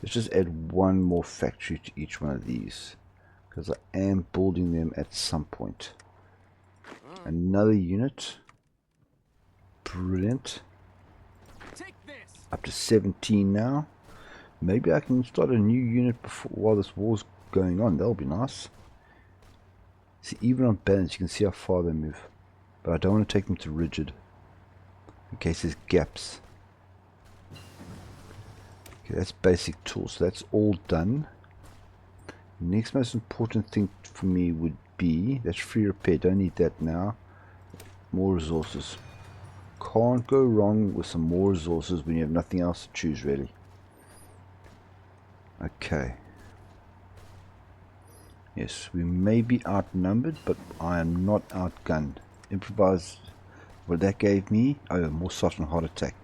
Let's just add one more factory to each one of these, because I am building them at some point. Another unit. Brilliant. Up to 17 now. Maybe I can start a new unit before while this war's going on. That'll be nice. See, even on balance you can see how far they move. But I don't want to take them to rigid, in case there's gaps. Okay, that's basic tools. So that's all done. Next most important thing for me would be, that's free repair. Don't need that now. More resources. Can't go wrong with some more resources when you have nothing else to choose, really. Okay. Yes, we may be outnumbered, but I am not outgunned. Improvise. What that gave me? Oh, more soft and hard attack.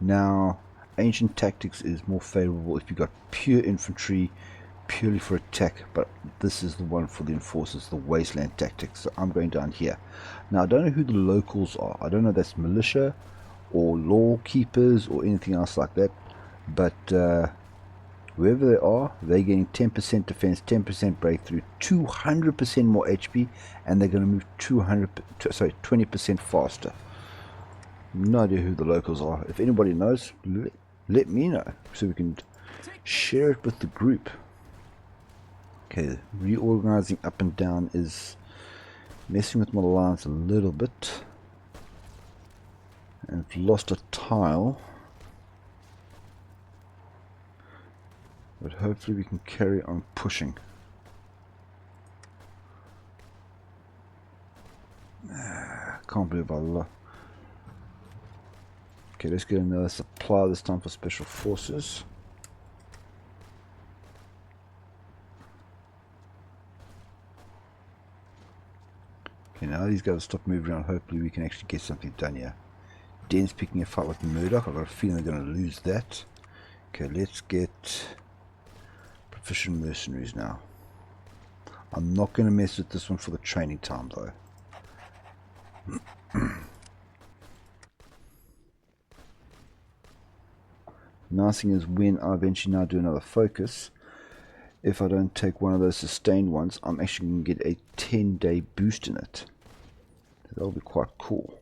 Now, ancient tactics is more favorable if you've got pure infantry, purely for attack, but this is the one for the enforcers, the wasteland tactics. So I'm going down here. Now I don't know who the locals are. I don't know if that's militia or law keepers or anything else like that, but whoever they are, they're getting 10% defense, 10% breakthrough, 200% more HP, and they're going to move 20% faster. No idea who the locals are. If anybody knows, let me know so we can share it with the group. Okay, reorganizing up and down is messing with my lines a little bit. And I've lost a tile. But hopefully we can carry on pushing. Can't believe I lost. Okay, let's get another supply this time for special forces. Okay, now these guys stop moving around. Hopefully we can actually get something done here. Den's picking a fight with Murdoch. I've got a feeling they're going to lose that. Okay, let's get proficient mercenaries now. I'm not going to mess with this one for the training time though. Nice thing is when I eventually now do another focus, if I don't take one of those sustained ones, I'm actually going to get a 10-day boost in it. So that'll be quite cool.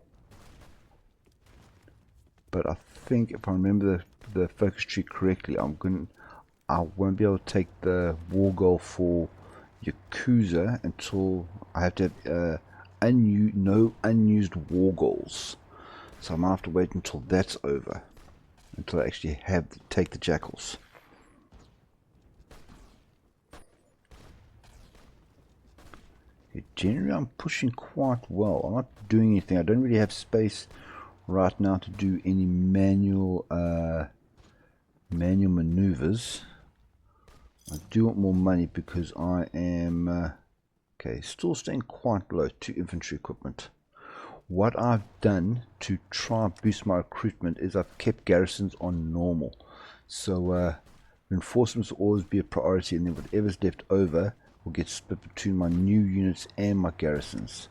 But I think if I remember the focus tree correctly, I won't be able to take the war goal for Yakuza until I have to have no unused war goals. So I might have to wait until that's over, until I actually take the Jackals. Generally I'm pushing quite well. I'm not doing anything. I don't really have space right now to do any manual maneuvers. I do want more money because I am okay, still staying quite low to infantry equipment. What I've done to try and boost my recruitment is I've kept garrisons on normal. So reinforcements will always be a priority, and then whatever's left over will get split between my new units and my garrisons.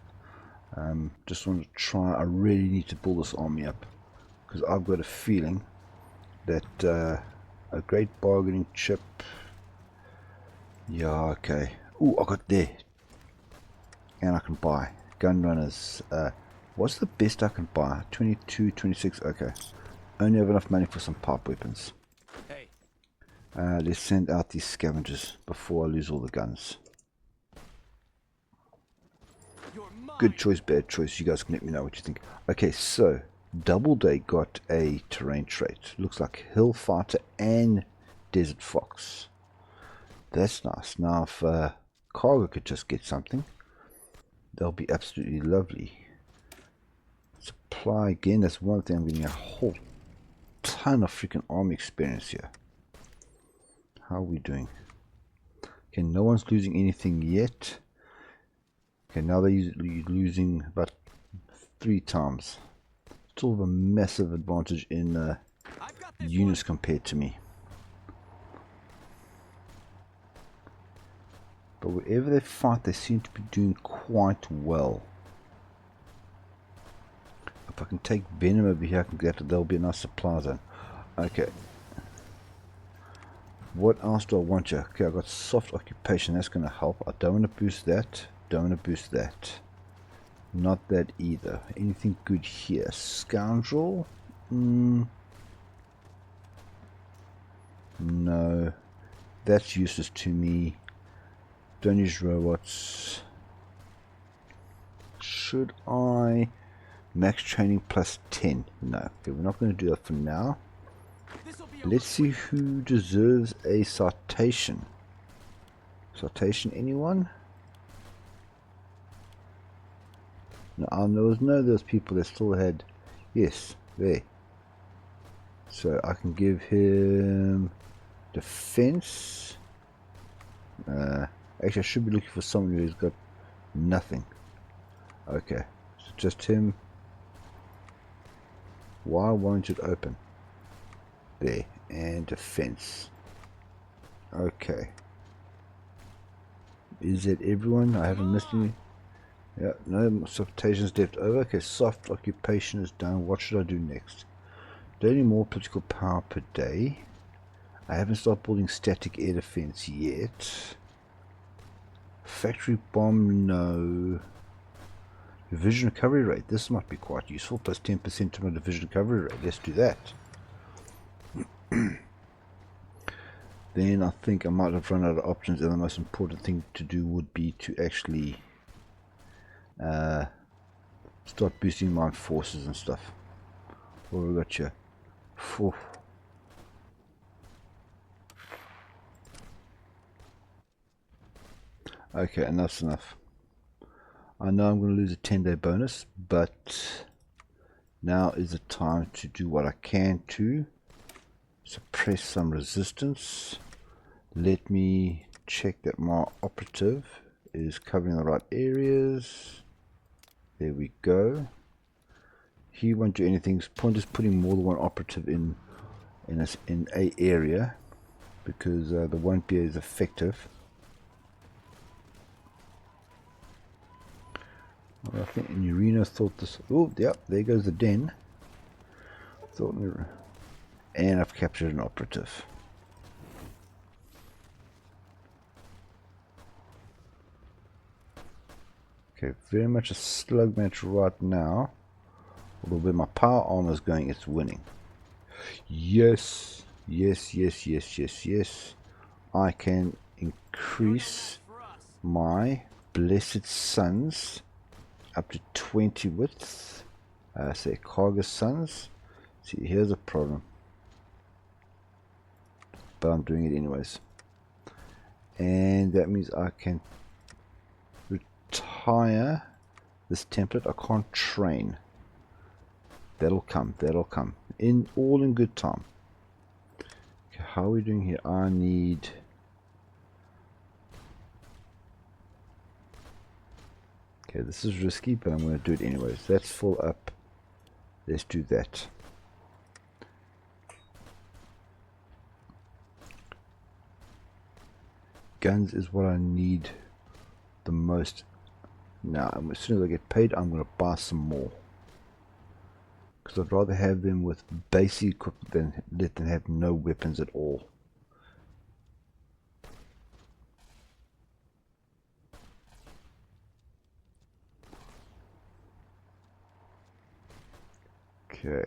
Just want to try. I really need to build this army up because I've got a feeling that a great bargaining chip. Yeah, okay. Ooh, I got there, and I can buy gun runners. What's the best I can buy? 22, 26. Okay, only have enough money for some pipe weapons. Hey. Let's send out these scavengers before I lose all the guns. Good choice, bad choice. You guys can let me know what you think. Okay, so Doubleday got a terrain trait. Looks like Hill Fighter and Desert Fox. That's nice. Now if Kaga could just get something, that'll be absolutely lovely. Supply again. That's one thing. I'm getting a whole ton of freaking army experience here. How are we doing? Okay, no one's losing anything yet. Okay, now they're losing about 3 times. Still have a massive advantage in units compared to me. But wherever they fight, they seem to be doing quite well. If I can take Venom over here, there'll be a nice supply zone. Okay. What else do I want here? Okay, I've got soft occupation. That's going to help. I don't want to boost that. Don't want to boost that. Not that either. Anything good here? Scoundrel? No. That's useless to me. Don't use robots. Should I max training plus 10? No. Okay, we're not going to do that for now. Let's see who deserves a citation. Citation, anyone? No, there was no of those people that still had. Yes, there. So I can give him defense. Actually, I should be looking for someone who's got nothing. Okay, so just him. Why won't it open? There, and defense. Okay. Is it everyone? I haven't missed any. Yeah, no citations left over. Okay, soft occupation is done. What should I do next? Don't need more political power per day. I haven't started building static air defense yet. Factory bomb, no. Division recovery rate. This might be quite useful. Plus 10% to my division recovery rate. Let's do that. then I think I might have run out of options, and the most important thing to do would be to actually start boosting my forces and stuff. What have we got here? Phew. Okay, enough's enough. I know I'm going to lose a 10-day bonus, but now is the time to do what I can to suppress some resistance. Let me check that my operative is covering the right areas. There we go. He won't do anything. Point is putting more than one operative in a area, because they won't be as effective. Well, I think New Reno thought this. Oh, yep, there goes the den. And I've captured an operative. Okay, very much a slug match right now. Although where my power armor is going, it's winning. Yes, yes, yes, yes, yes, yes. I can increase my Blessed Sons up to 20 width. Say Kaga Sons. See, here's a problem, but I'm doing it anyways. And that means I can retire this template. I can't train. That'll come, that'll come. All in good time. Okay, how are we doing here? I need... Okay, this is risky, but I'm going to do it anyways. That's full up. Let's do that. Guns is what I need the most. Now, as soon as I get paid, I'm going to buy some more. Because I'd rather have them with basic equipment than let them have no weapons at all. Okay.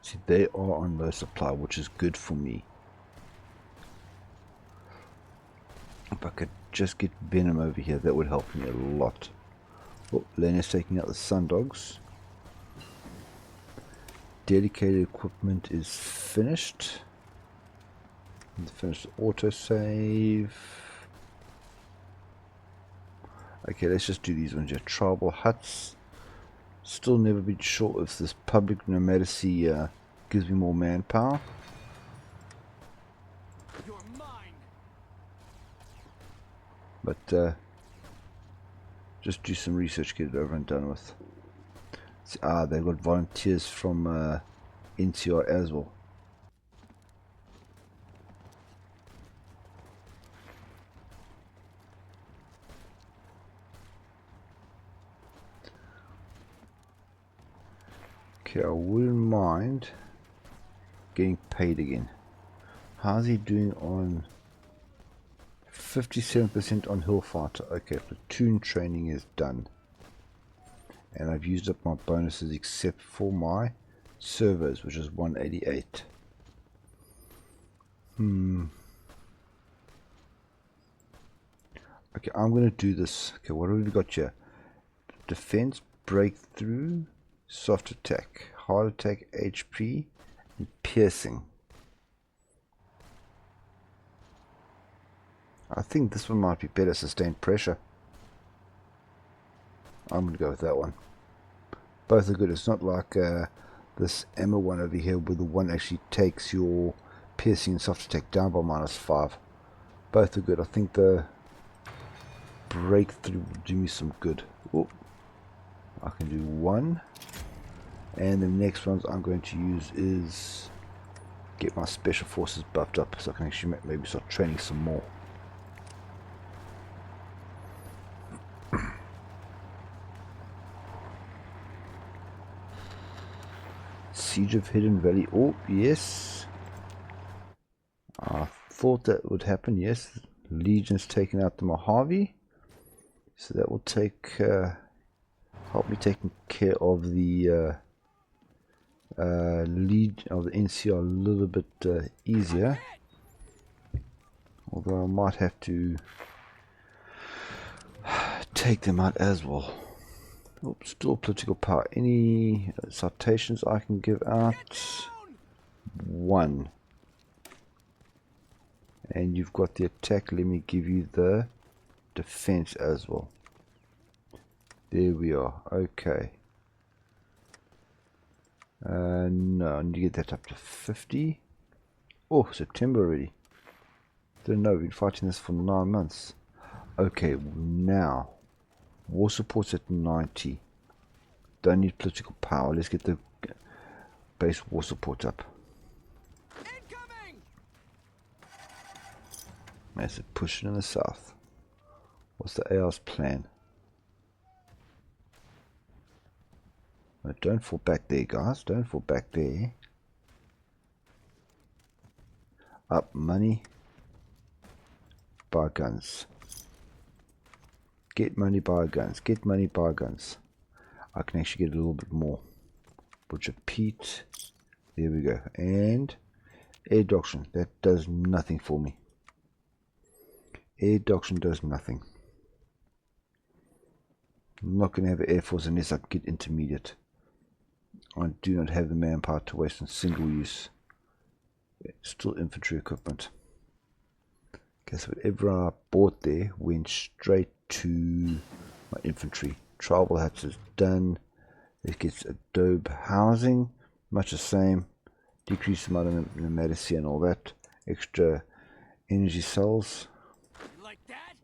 See, they are on low supply, which is good for me. If I could just get Venom over here, that would help me a lot. Oh, Lena's taking out the Sun Dogs. Dedicated equipment is finished. Finish the autosave. Okay, let's just do these ones here. Tribal huts. Still never been sure if this public nomadacy gives me more manpower. You're mine. But just do some research, get it over and done with. See, they've got volunteers from NCR as well. Okay, I wouldn't mind getting paid again. How's he doing on 57% on Hillfighter? Okay, platoon training is done. And I've used up my bonuses except for my servos, which is 188. Okay, I'm going to do this. Okay, what have we got here? Defense, breakthrough, soft attack, hard attack, HP, and piercing. I think this one might be better, sustained pressure. I'm going to go with that one. Both are good. It's not like this Armour one over here where the one actually takes your piercing and soft attack down by -5. Both are good. I think the breakthrough will do me some good. Oh, I can do one. And the next ones I'm going to use is get my special forces buffed up so I can actually maybe start training some more. Siege of Hidden Valley. Oh, yes. I thought that would happen, yes. Legion's taken out the Mojave. So that will take help me taking care of the lead of the NCR a little bit easier, although I might have to take them out as well. Oops, still political power. Any citations I can give out? One. And you've got the attack. Let me give you the defense as well. There we are. Okay. No, I need to get that up to 50. Oh, September already. Don't know, we've been fighting this for 9 months. Okay, now war support's at 90. Don't need political power. Let's get the base war support up. Massive pushing in the south. What's the AR's plan? No, don't fall back there, guys. Don't fall back there. Up money. Buy guns. Get money, buy guns. Get money, buy guns. I can actually get a little bit more. Butcher Pete. There we go. And air doctrine. That does nothing for me. Air doctrine does nothing. I'm not going to have an air force unless I get intermediate. I do not have the manpower to waste on single use. Still infantry equipment. Okay, so whatever I bought there went straight to my infantry. Travel hats is done. It gets adobe housing, much the same. Decrease the amount of pneumatic and all that. Extra energy cells. Like that?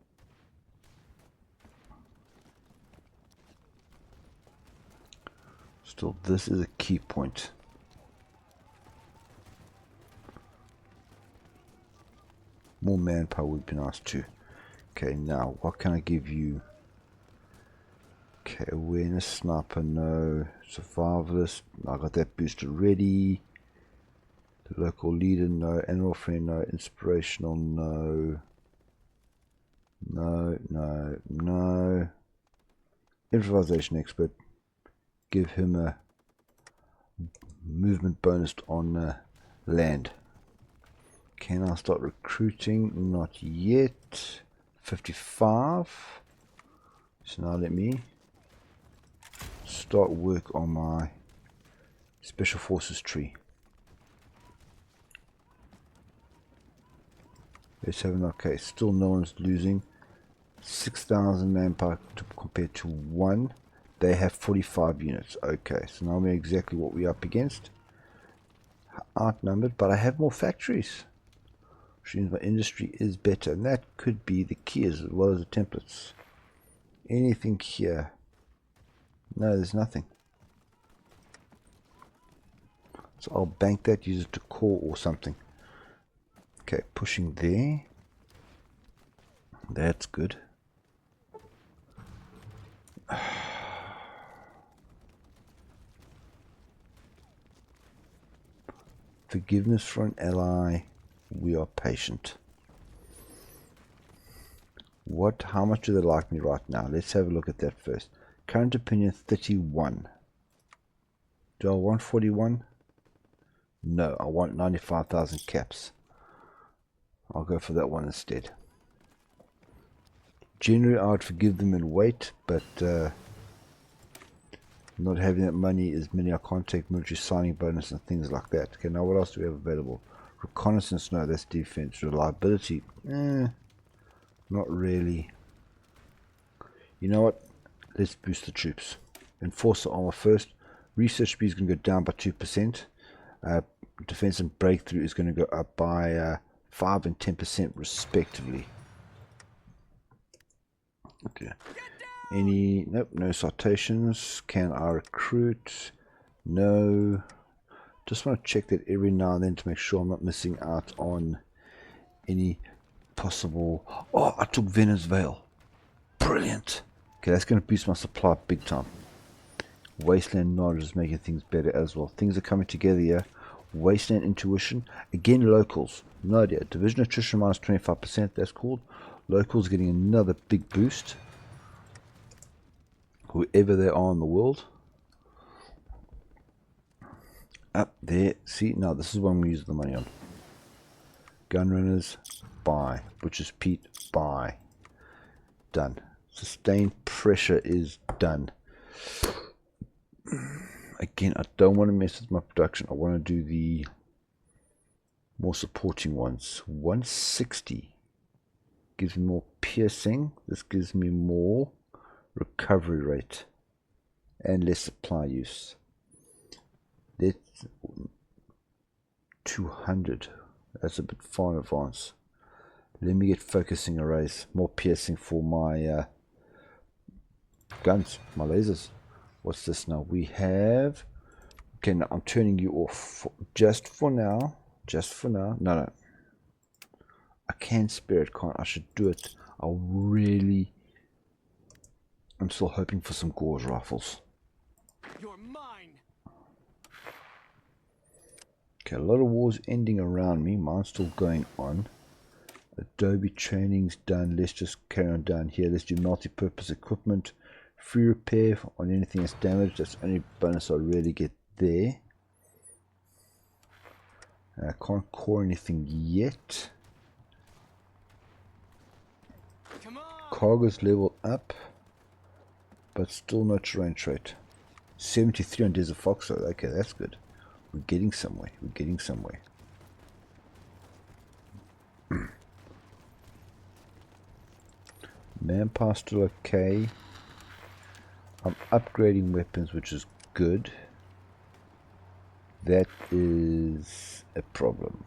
Still, this is a key point. More manpower would be nice too. Okay, now what can I give you? Okay, awareness, sniper, no. Survivalist, I got that booster ready. The local leader, no. Animal friend, no. Inspirational, no. No, no, no. Improvisation expert, give him a movement bonus on land. Can I start recruiting? Not yet. 55. So now let me start work on my special forces tree. Let's have an okay. Still no one's losing. 6,000 manpower compared to 1. They have 45 units. Okay, so now we know exactly what we're up against. Outnumbered, but I have more factories. Which means my industry is better, and that could be the key as well as the templates. Anything here? No, there's nothing. So I'll bank that, use it to core or something. Okay, pushing there. That's good. Forgiveness for an ally. We are patient. How much do they like me right now? Let's have a look at that first. Current opinion 31. Do I want 41? No, I want 95,000 caps. I'll go for that one instead. Generally, I would forgive them and wait, but not having that money is many. I can't take military signing bonus and things like that. Okay, now what else do we have available? Reconnaissance, no, that's defense. Reliability, not really. You know what? Let's boost the troops. Enforcer armor first. Research speed is going to go down by 2%. Defense and breakthrough is going to go up by 5 and 10% respectively. Okay. Nope, no citations. Can I recruit? No. Just want to check that every now and then to make sure I'm not missing out on any possible... Oh, I took Venezuela. Brilliant. Okay, that's going to boost my supply big time. Wasteland knowledge is making things better as well. Things are coming together here. Wasteland intuition. Again, locals. No idea. Division attrition minus 25%. That's called. Locals getting another big boost. Whoever they are in the world. Up there. See, now this is what I'm going to use the money on. Gunrunners, buy. Butcher's Pete, buy. Done. Sustained pressure is done. Again, I don't want to mess with my production. I want to do the more supporting ones. 160 gives me more piercing. This gives me more recovery rate and less supply use. That's 200. That's a bit far in advance. Let me get focusing arrays. More piercing for my guns, my lasers. What's this now? We have... Okay, now I'm turning you off. Just for now. Just for now. No. I can spare it, can't I? Should do it. I'm still hoping for some Gauge rifles. You're mine. Okay, a lot of wars ending around me. Mine's still going on. Adobe training's done. Let's just carry on down here. Let's do multi-purpose equipment. Free repair on anything that's damaged. That's the only bonus I really get there. I can't core anything yet. Come on. Kaga's level up, but still no terrain trait. 73 on Desert Fox. So okay, that's good. We're getting somewhere. We're getting somewhere. Manpower still okay. I'm upgrading weapons, which is good. That is a problem.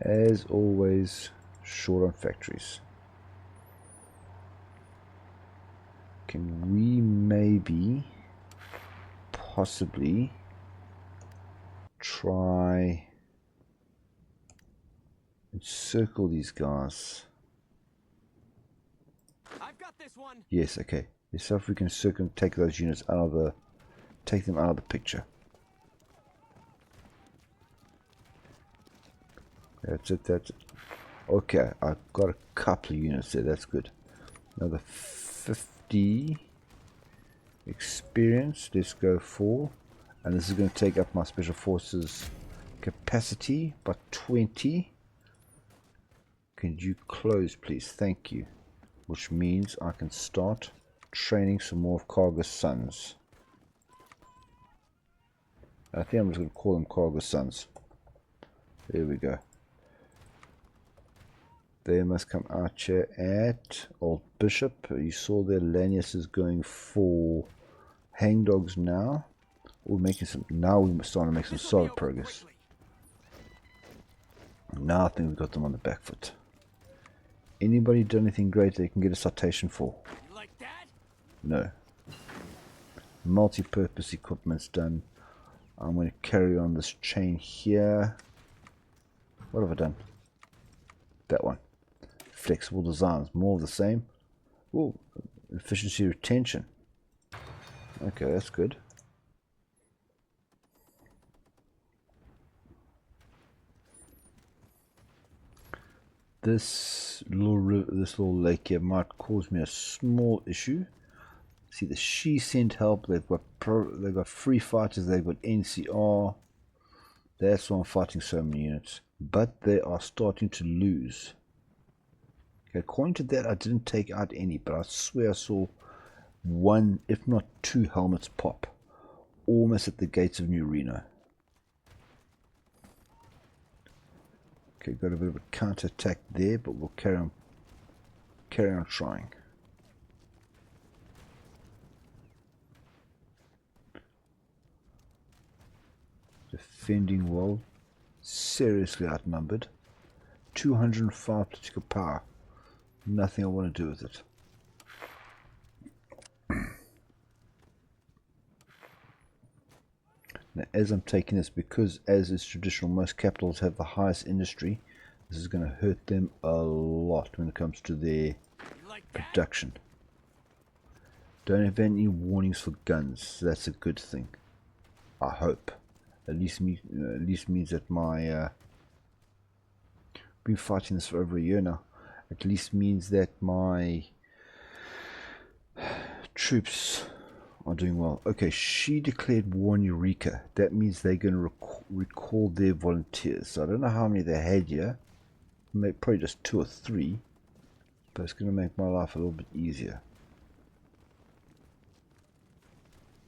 As always, short on factories. Can we maybe possibly try and circle these guys? I've got this one. Yes, okay. Let's see if we can take those units out of the, take them out of the picture. That's it, that's it. Okay, I've got a couple of units there, that's good. Another 50 experience, let's go for. And this is going to take up my special forces capacity by 20. Can you close, please? Thank you. Which means I can start training some more of Kaga's sons. I think I'm just going to call them Kaga's sons. There we go. They must come out here at Old Bishop. You saw there Lanius is going for hangdogs now. We're making some, now we're starting to make some solid progress. Now I think we've got them on the back foot. Anybody done anything great they can get a citation for? You like that? No. Multi-purpose equipment's done. I'm going to carry on this chain here. What have I done? That one. Flexible designs, more of the same. Oh, efficiency retention. Okay, that's good. This little lake here might cause me a small issue. See, the she sent help. They've got free fighters. They've got NCR. That's why I'm fighting so many units. But they are starting to lose. Okay, according to that, I didn't take out any, but I swear I saw one, if not two, helmets pop, almost at the gates of New Reno. Okay, got a bit of a counter-attack there, but we'll carry on trying. Defending well, seriously outnumbered. 205 political power. Nothing I want to do with it. Now, as I'm taking this, because as is traditional, most capitals have the highest industry, this is going to hurt them a lot when it comes to their production. Don't have any warnings for guns, so that's a good thing. I hope. At least means that my been fighting this for over a year now. At least means that my troops are doing well. Okay, she declared war on Eureka. That means they're going to recall their volunteers. So I don't know how many they had here. Maybe probably just 2 or 3. But it's going to make my life a little bit easier.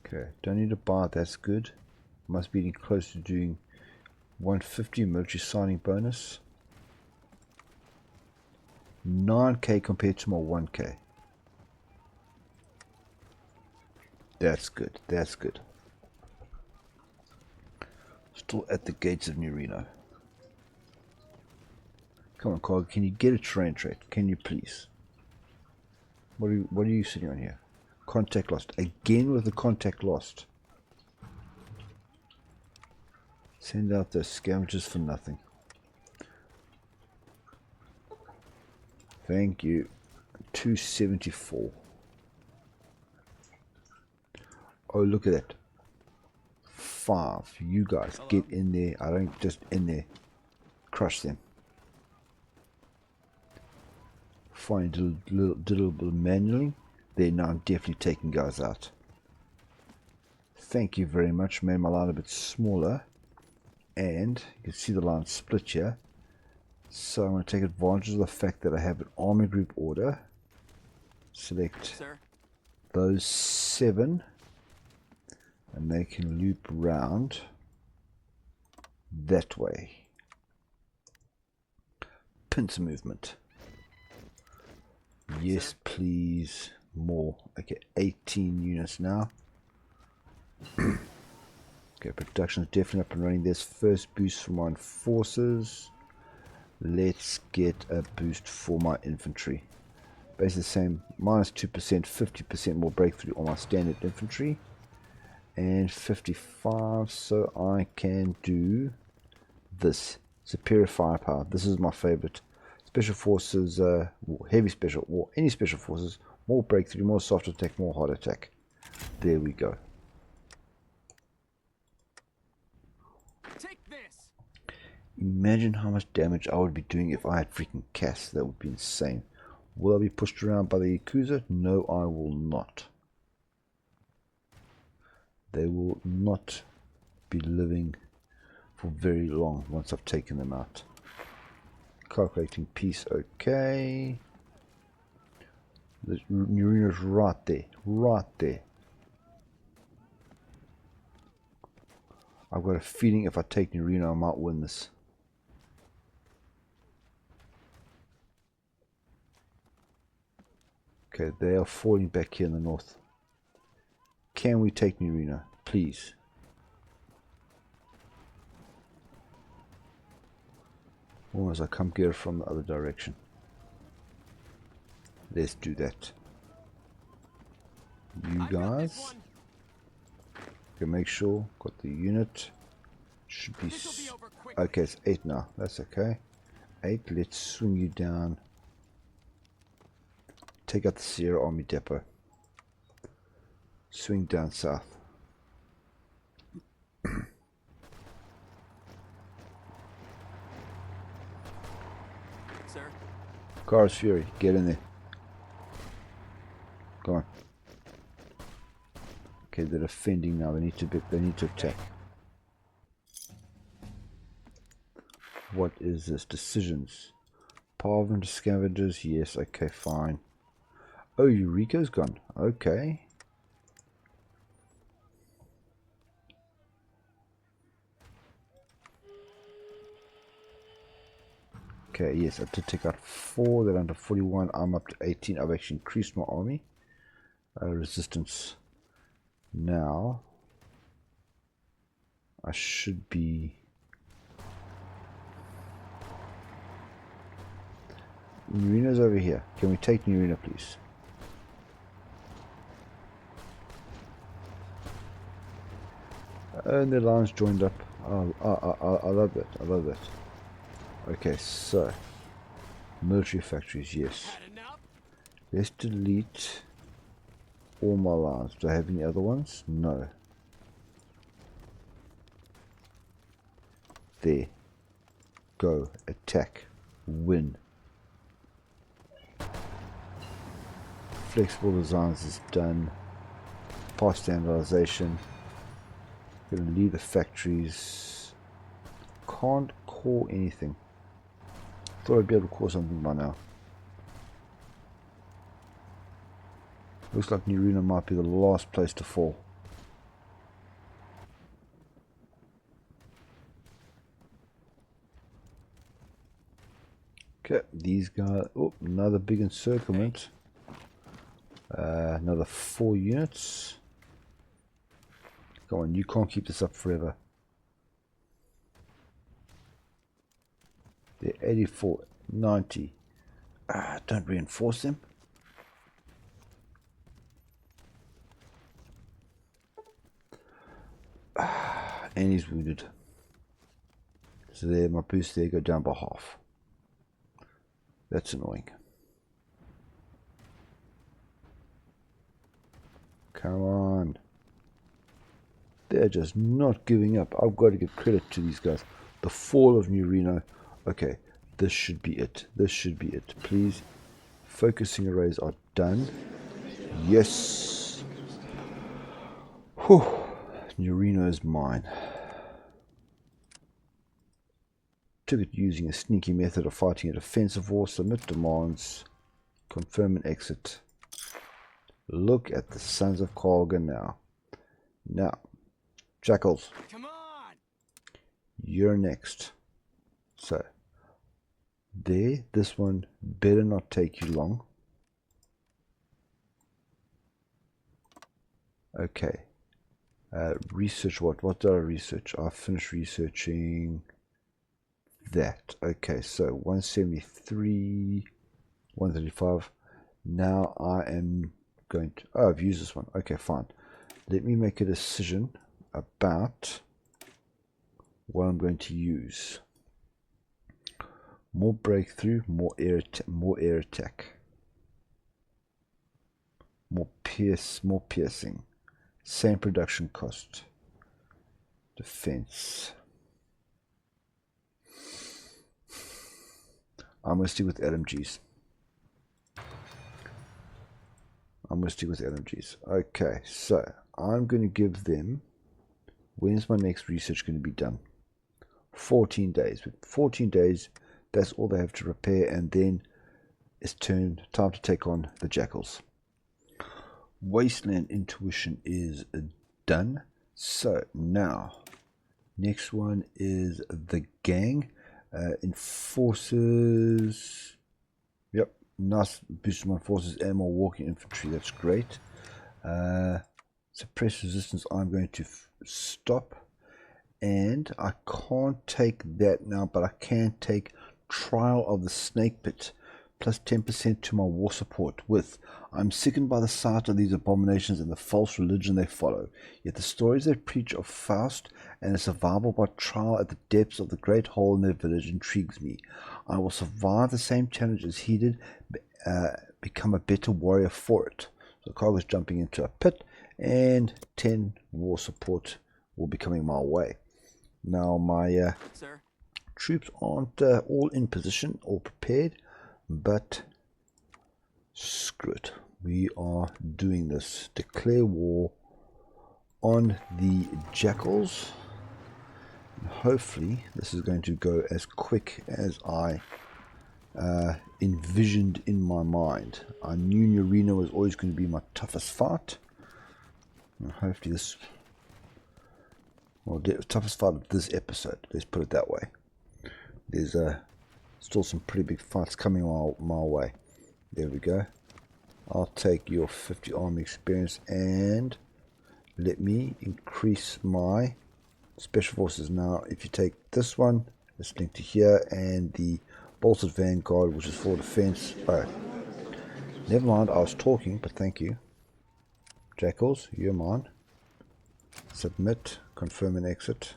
Okay, don't need to buy it. That's good. Must be getting close to doing 150 military signing bonus. 9k compared to my 1k. That's good. That's good. Still at the gates of New Reno. Come on, Kaga, can you get a train trade? Can you please? What are you sitting on here? Contact lost. Again with the contact lost. Send out those scavengers for nothing. Thank you. 274. Oh, look at that. 5. You guys, get in there. I don't just in there. Crush them. Fine, did a little bit of manually. They're now definitely taking guys out. Thank you very much. Made my line a bit smaller. And you can see the line split here. So I'm going to take advantage of the fact that I have an army group order. Select those 7. And they can loop round that way. Pincer movement. Yes, please. More. Okay, 18 units now. Okay, production is definitely up and running. There's first boost for my enforcers. Let's get a boost for my infantry. Basically the same. Minus 2%, 50% more breakthrough on my standard infantry. And 55, so I can do this. Superior firepower. This is my favorite. Special forces, heavy special, or any special forces, more breakthrough, more soft attack, more hard attack. There we go. Take this. Imagine how much damage I would be doing if I had freaking Cass. That would be insane. Will I be pushed around by the Yakuza? No, I will not. They will not be living for very long once I've taken them out. Calculating peace, okay. The New Reno's right there, right there. I've got a feeling if I take New Reno, I might win this. Okay, they are falling back here in the north. Can we take New Reno, please? Or as I come here from the other direction. Let's do that. You guys can make sure got the unit. Should be okay. It's 8 now. That's okay. 8. Let's swing you down. Take out the Sierra Army Depot. Swing down south. Sir. Cars Fury, get in there. Go on. Okay, they're defending now. They need to attack. What is this? Decisions. Power into scavengers. Yes. Okay. Fine. Oh, Eureka's gone. Okay. Okay, yes, I did take out 4, they're under 41, I'm up to 18, I've actually increased my army resistance. Now, I should be... New Reno's over here. Can we take New Reno, please? And the lines joined up. I love that, I love that. Okay, so military factories, yes. Let's delete all my lines. Do I have any other ones? No. There. Go. Attack. Win. Flexible designs is done. past standardization. Gonna leave the factories. Can't core anything. Thought I'd be able to core something by now. Looks like New Reno might be the last place to fall. Okay, these guys. Oh, another big encirclement. Another 4 units. Come on, you can't keep this up forever. They're 84, 90. Don't reinforce them. And he's wounded. So there, my boost there go down by half. That's annoying. Come on. They're just not giving up. I've got to give credit to these guys. The Fall of New Reno. Okay, this should be it. This should be it. Please. Focusing arrays are done. Yes. Whew. New Reno is mine. Took it using a sneaky method of fighting a defensive war. Submit demands. Confirm and exit. Look at the Sons of Kaga now. Now, Jackals. Come on. You're next. So, there, this one better not take you long. Okay. Research what? What did I research? I finished researching that. Okay, so 173, 135. Now I am going to... Oh, I've used this one. Okay, fine. Let me make a decision about what I'm going to use. More breakthrough, more air attack. More piercing. Same production cost. Defense. I'm going to stick with LMGs. Okay, so I'm going to give them... When's my next research going to be done? 14 days. With 14 days, that's all they have to repair, and then it's time to take on the Jackals. Wasteland Intuition is done. So now, next one is the gang. Enforcers. Yep, nice boost on forces and more walking infantry. That's great. Suppress resistance. I'm going to stop, and I can't take that now, but I can take Trial of the Snake Pit plus 10% to my war support with I'm sickened by the sight of these abominations and the false religion they follow. Yet the stories they preach of Faust and a survival by trial at the depths of the great hole in their village intrigues me. I will survive the same challenge as he did, become a better warrior for it. So Kaga's jumping into a pit, and 10 war support will be coming my way. Now my troops aren't all in position, all prepared, but screw it. We are doing this. Declare war on the Jackals. And hopefully this is going to go as quick as I envisioned in my mind. I knew New Reno was always going to be my toughest fight. And hopefully this... Well, the toughest fight of this episode. Let's put it that way. There's still some pretty big fights coming my way. There we go. I'll take your 50 army experience and let me increase my special forces. Now, if you take this one, it's linked to here, and the bolted vanguard, which is for defense. Oh, never mind. I was talking, but thank you. Jackals, you're mine. Submit, confirm and exit.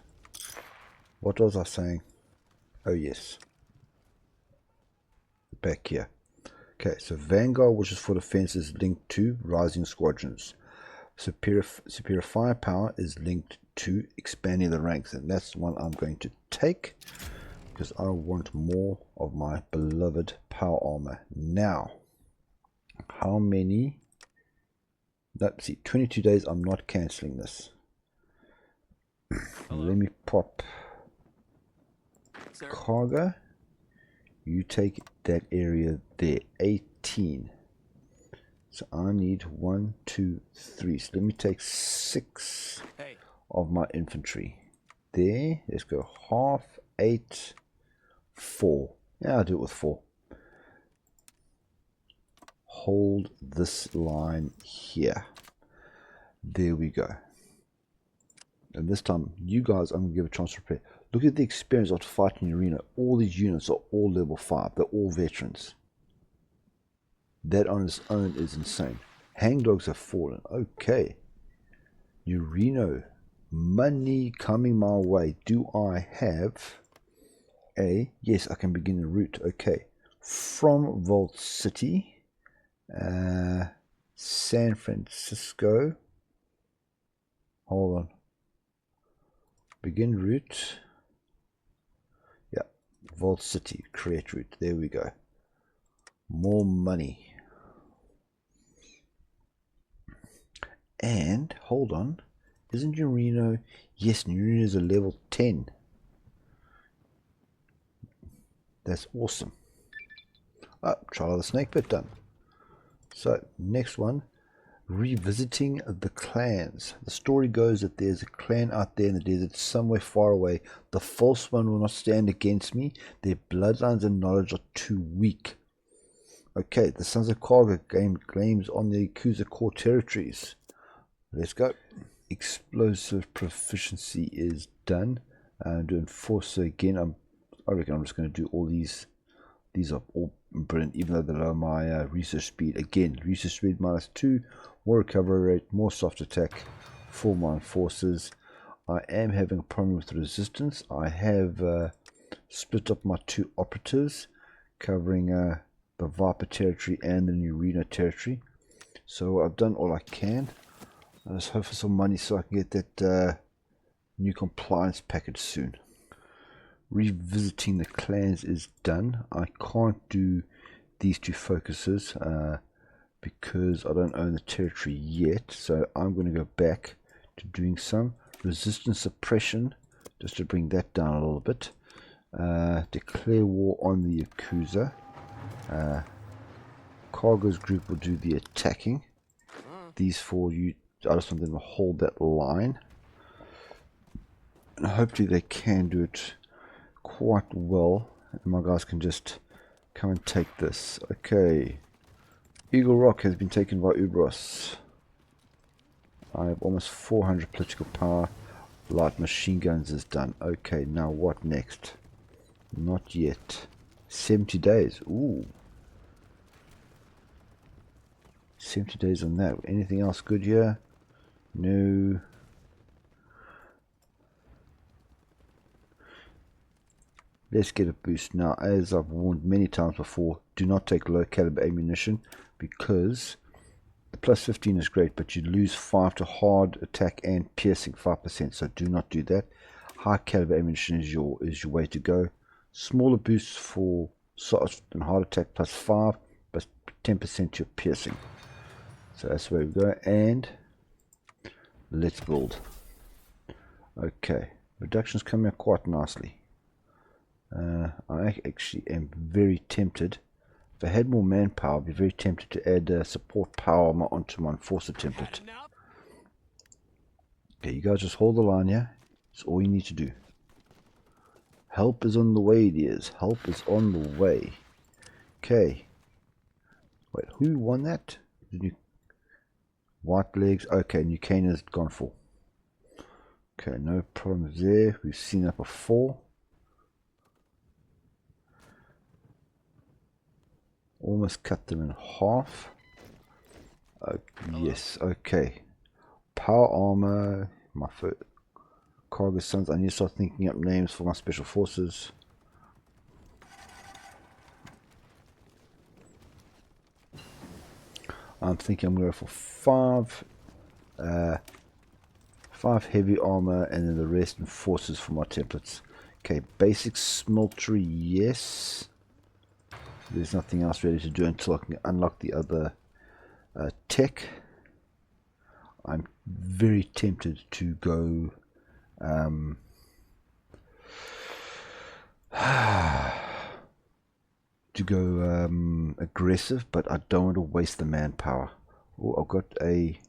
What was I saying? Oh yes, back here. Okay, so Vanguard, which is for defense, is linked to Rising Squadrons. Superior Firepower is linked to expanding the ranks, and that's the one I'm going to take because I want more of my beloved power armor. Now, how many Let's see, 22 days. I'm not cancelling this. Let me pop Sir. Kaga. You take that area there. 18. So I need 1, 2, 3. So let me take 6 Hey. of my infantry. There. Let's go half, 8, 4. Yeah, I'll do it with 4. Hold this line here. There we go. And this time, you guys, I'm going to give a chance to prepare. Look at the experience of fighting in Reno. All these units are all level 5. They're all veterans. That on its own is insane. Hangdogs have fallen. Okay. New Reno. Money coming my way. Do I have a... Yes, I can begin the route. Okay. From Vault City. San Francisco. Hold on. Begin route. Yeah. Vault City. Create route. There we go. More money. And, hold on. Isn't New Reno... Yes, New Reno is a level 10. That's awesome. Oh, trial of the snake pit done. So, next one. Revisiting the clans. The story goes that there's a clan out there in the desert somewhere far away. The false one will not stand against me. Their bloodlines and knowledge are too weak. Okay, the Sons of Kaga claims on the Yakuza core territories. Let's go. Explosive proficiency is done. Do enforcer again. I reckon I'm just going to do all these. These are all brilliant, even though they lower my research speed. Again, research speed -2, more recovery rate, more soft attack for my enforcers. I am having a problem with resistance. I have split up my 2 operatives, covering the Viper territory and the New Reno territory. So I've done all I can. I just hope for some money so I can get that new compliance package soon. Revisiting the clans is done. I can't do these 2 focuses because I don't own the territory yet. So I'm going to go back to doing some resistance suppression just to bring that down a little bit. Declare war on the Yakuza. Kaga's group will do the attacking. These 4, I just want them to hold that line. And hopefully they can do it quite well. And my guys can just come and take this. Okay. Eagle Rock has been taken by Ubros. I have almost 400 political power. Light machine guns is done. Okay, now what next? Not yet. 70 days. Ooh. 70 days on that. Anything else good here? No. Let's get a boost. Now, as I've warned many times before, do not take low caliber ammunition because the +15 is great, but you lose 5 to hard attack and piercing 5%, so do not do that. High caliber ammunition is your way to go. Smaller boosts for soft and hard attack +5, but 10% to your piercing. So that's where we go, and let's build. Okay, reductions coming out quite nicely. I actually am very tempted. If I had more manpower, I'd be very tempted to add support power onto my enforcer template. Okay, you guys just hold the line here. That's all you need to do. Help is on the way, dears. Help is on the way. Okay. Wait, who won that? White legs. Okay, New Cana's gone full. Okay, no problems there. We've seen that before. Almost cut them in half. Yes, okay. Power armor. My Kaga sons. I need to start thinking up names for my special forces. I'm thinking I'm going to go for 5 heavy armor and then the rest in forces for my templates. Okay, basic smeltery, yes. There's nothing else ready to do until I can unlock the other tech. I'm very tempted to go aggressive, but I don't want to waste the manpower. Oh, I've got a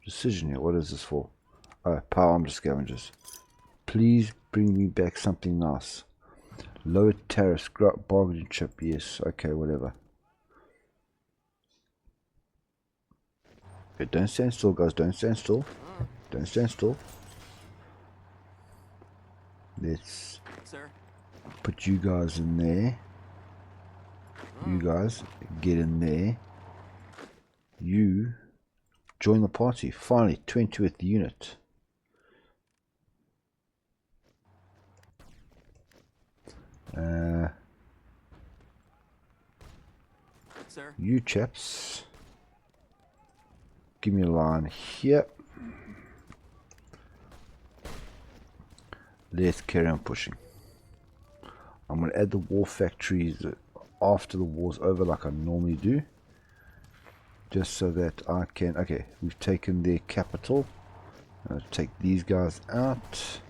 decision here. What is this for? Oh, power armed scavengers. Please bring me back something nice. Lower tariffs, bargaining chip. Yes, okay, whatever. Okay, don't stand still, guys. Don't stand still. Don't stand still. Let's put you guys in there. You guys get in there. You join the party. Finally, 20th unit. You chaps, give me a line here. Let's carry on pushing. I'm going to add the war factories after the war's over, like I normally do, just so that I can. Okay, we've taken their capital. I'll take these guys out.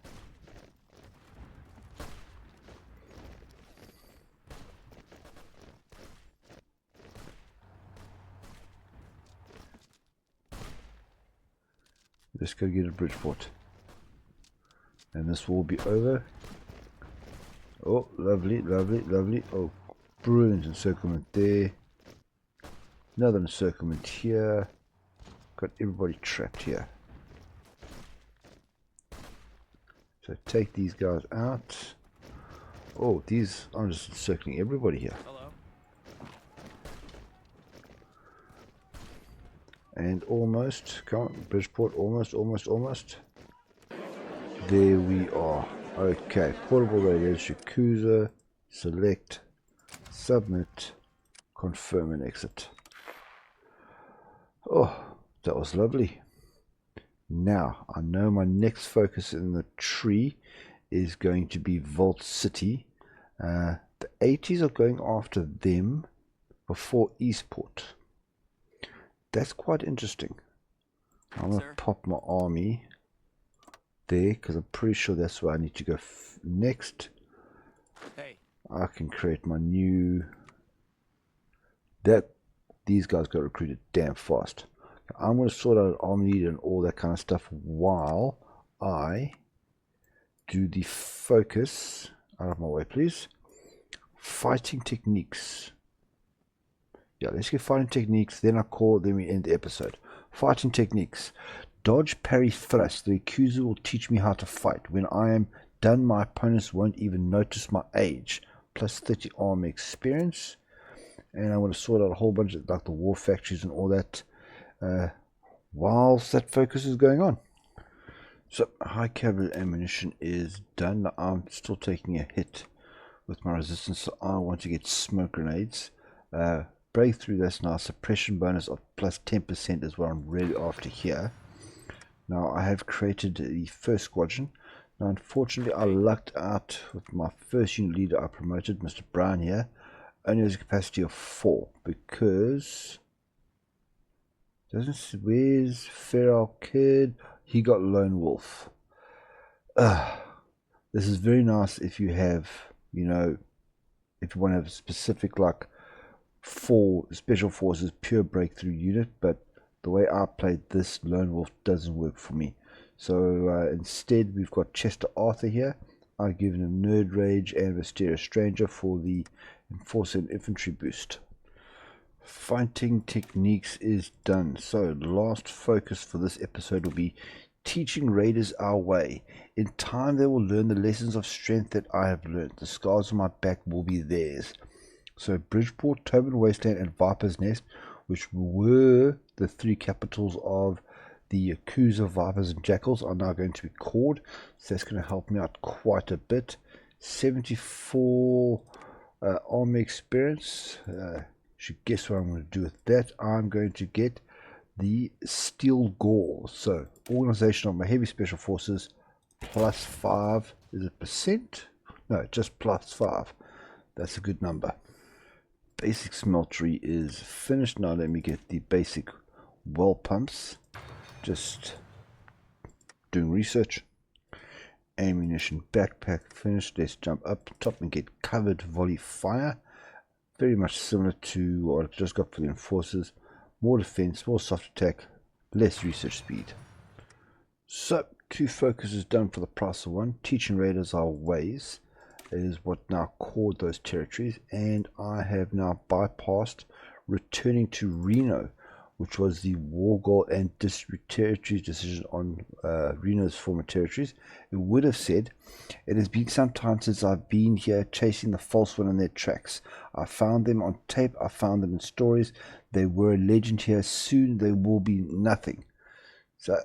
Let's go get a Bridgeport. And this will be over. Oh, lovely, lovely, lovely. Oh, brilliant encirclement there. Another encirclement here. Got everybody trapped here. So take these guys out. Oh, these, I'm just encircling everybody here. Hello. And almost, come on, Bridgeport, almost. There we are. Okay, portable radios, Yakuza, select, submit, confirm and exit. Oh, that was lovely. Now, I know my next focus in the tree is going to be Vault City. The 80s are going after them before Eastport. That's quite interesting. I'm going to pop my army there because I'm pretty sure that's where I need to go next. Hey. I can create my new... These guys got recruited damn fast. I'm going to sort out army leader and all that kind of stuff while I do the focus. Out of my way, please. Fighting techniques. Yeah, let's get fighting techniques, then we end the episode. Fighting techniques. Dodge, parry, thrust. The Yakuza will teach me how to fight. When I am done, my opponents won't even notice my age. Plus 30 army experience. And I want to sort out a whole bunch of like the war factories and all that whilst that focus is going on. So high caliber ammunition is done. I'm still taking a hit with my resistance, so I want to get smoke grenades. Breakthrough, that's nice. Suppression bonus of plus 10% is what I'm really after here. Now I have created the first squadron. Now unfortunately I lucked out with my first unit leader I promoted, Mr. Brown here. Only has a capacity of 4 because where's Feral Kid? He got Lone Wolf. This is very nice if you have, you know, if you want to have a specific like 4 special forces pure breakthrough unit, but the way I played this, Lone Wolf doesn't work for me. So instead we've got Chester Arthur here. I've given him Nerd Rage and Mysterious Stranger for the Enforcer and Infantry boost. Fighting techniques is done. So the last focus for this episode will be teaching raiders our way. In time they will learn the lessons of strength that I have learned. The scars on my back will be theirs. So Bridgeport, Tobin Wasteland and Viper's Nest, which were the 3 capitals of the Yakuza, Vipers and Jackals, are now going to be called. So that's going to help me out quite a bit. 74 army experience. Should guess what I'm going to do with that. I'm going to get the Steel Gore. So organization of my heavy special forces plus 5. Is it percent? No, just plus 5. That's a good number. Basic smeltery is finished. Now let me get the basic well pumps, just doing research. Ammunition backpack finished. Let's jump up top and get covered volley fire. Very much similar to what I just got for the enforcers. More defense, more soft attack, less research speed. So 2 focuses done for the price of 1. Teaching raiders our ways is what now called those territories, and I have now bypassed returning to Reno, which was the war goal and district territories decision on Reno's former territories. It would have said, it has been some time since I've been here chasing the false one in their tracks. I found them on tape, I found them in stories. They were a legend here. Soon they will be nothing. So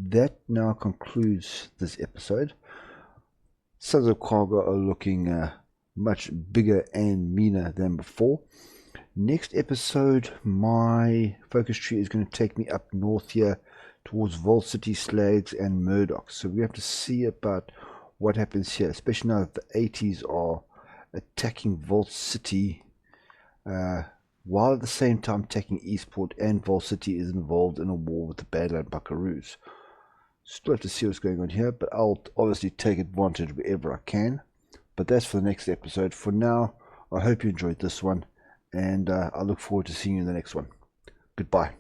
that now concludes this episode. Sons of Kaga are looking much bigger and meaner than before. Next episode, my focus tree is going to take me up north here towards Vault City, Slags, and Murdoch. So we have to see about what happens here, especially now that the 80s are attacking Vault City, while at the same time attacking Eastport, and Vault City is involved in a war with the Badland Buckaroos. Still have to see what's going on here, but I'll obviously take advantage wherever I can. But that's for the next episode. For now, I hope you enjoyed this one, and I look forward to seeing you in the next one. Goodbye.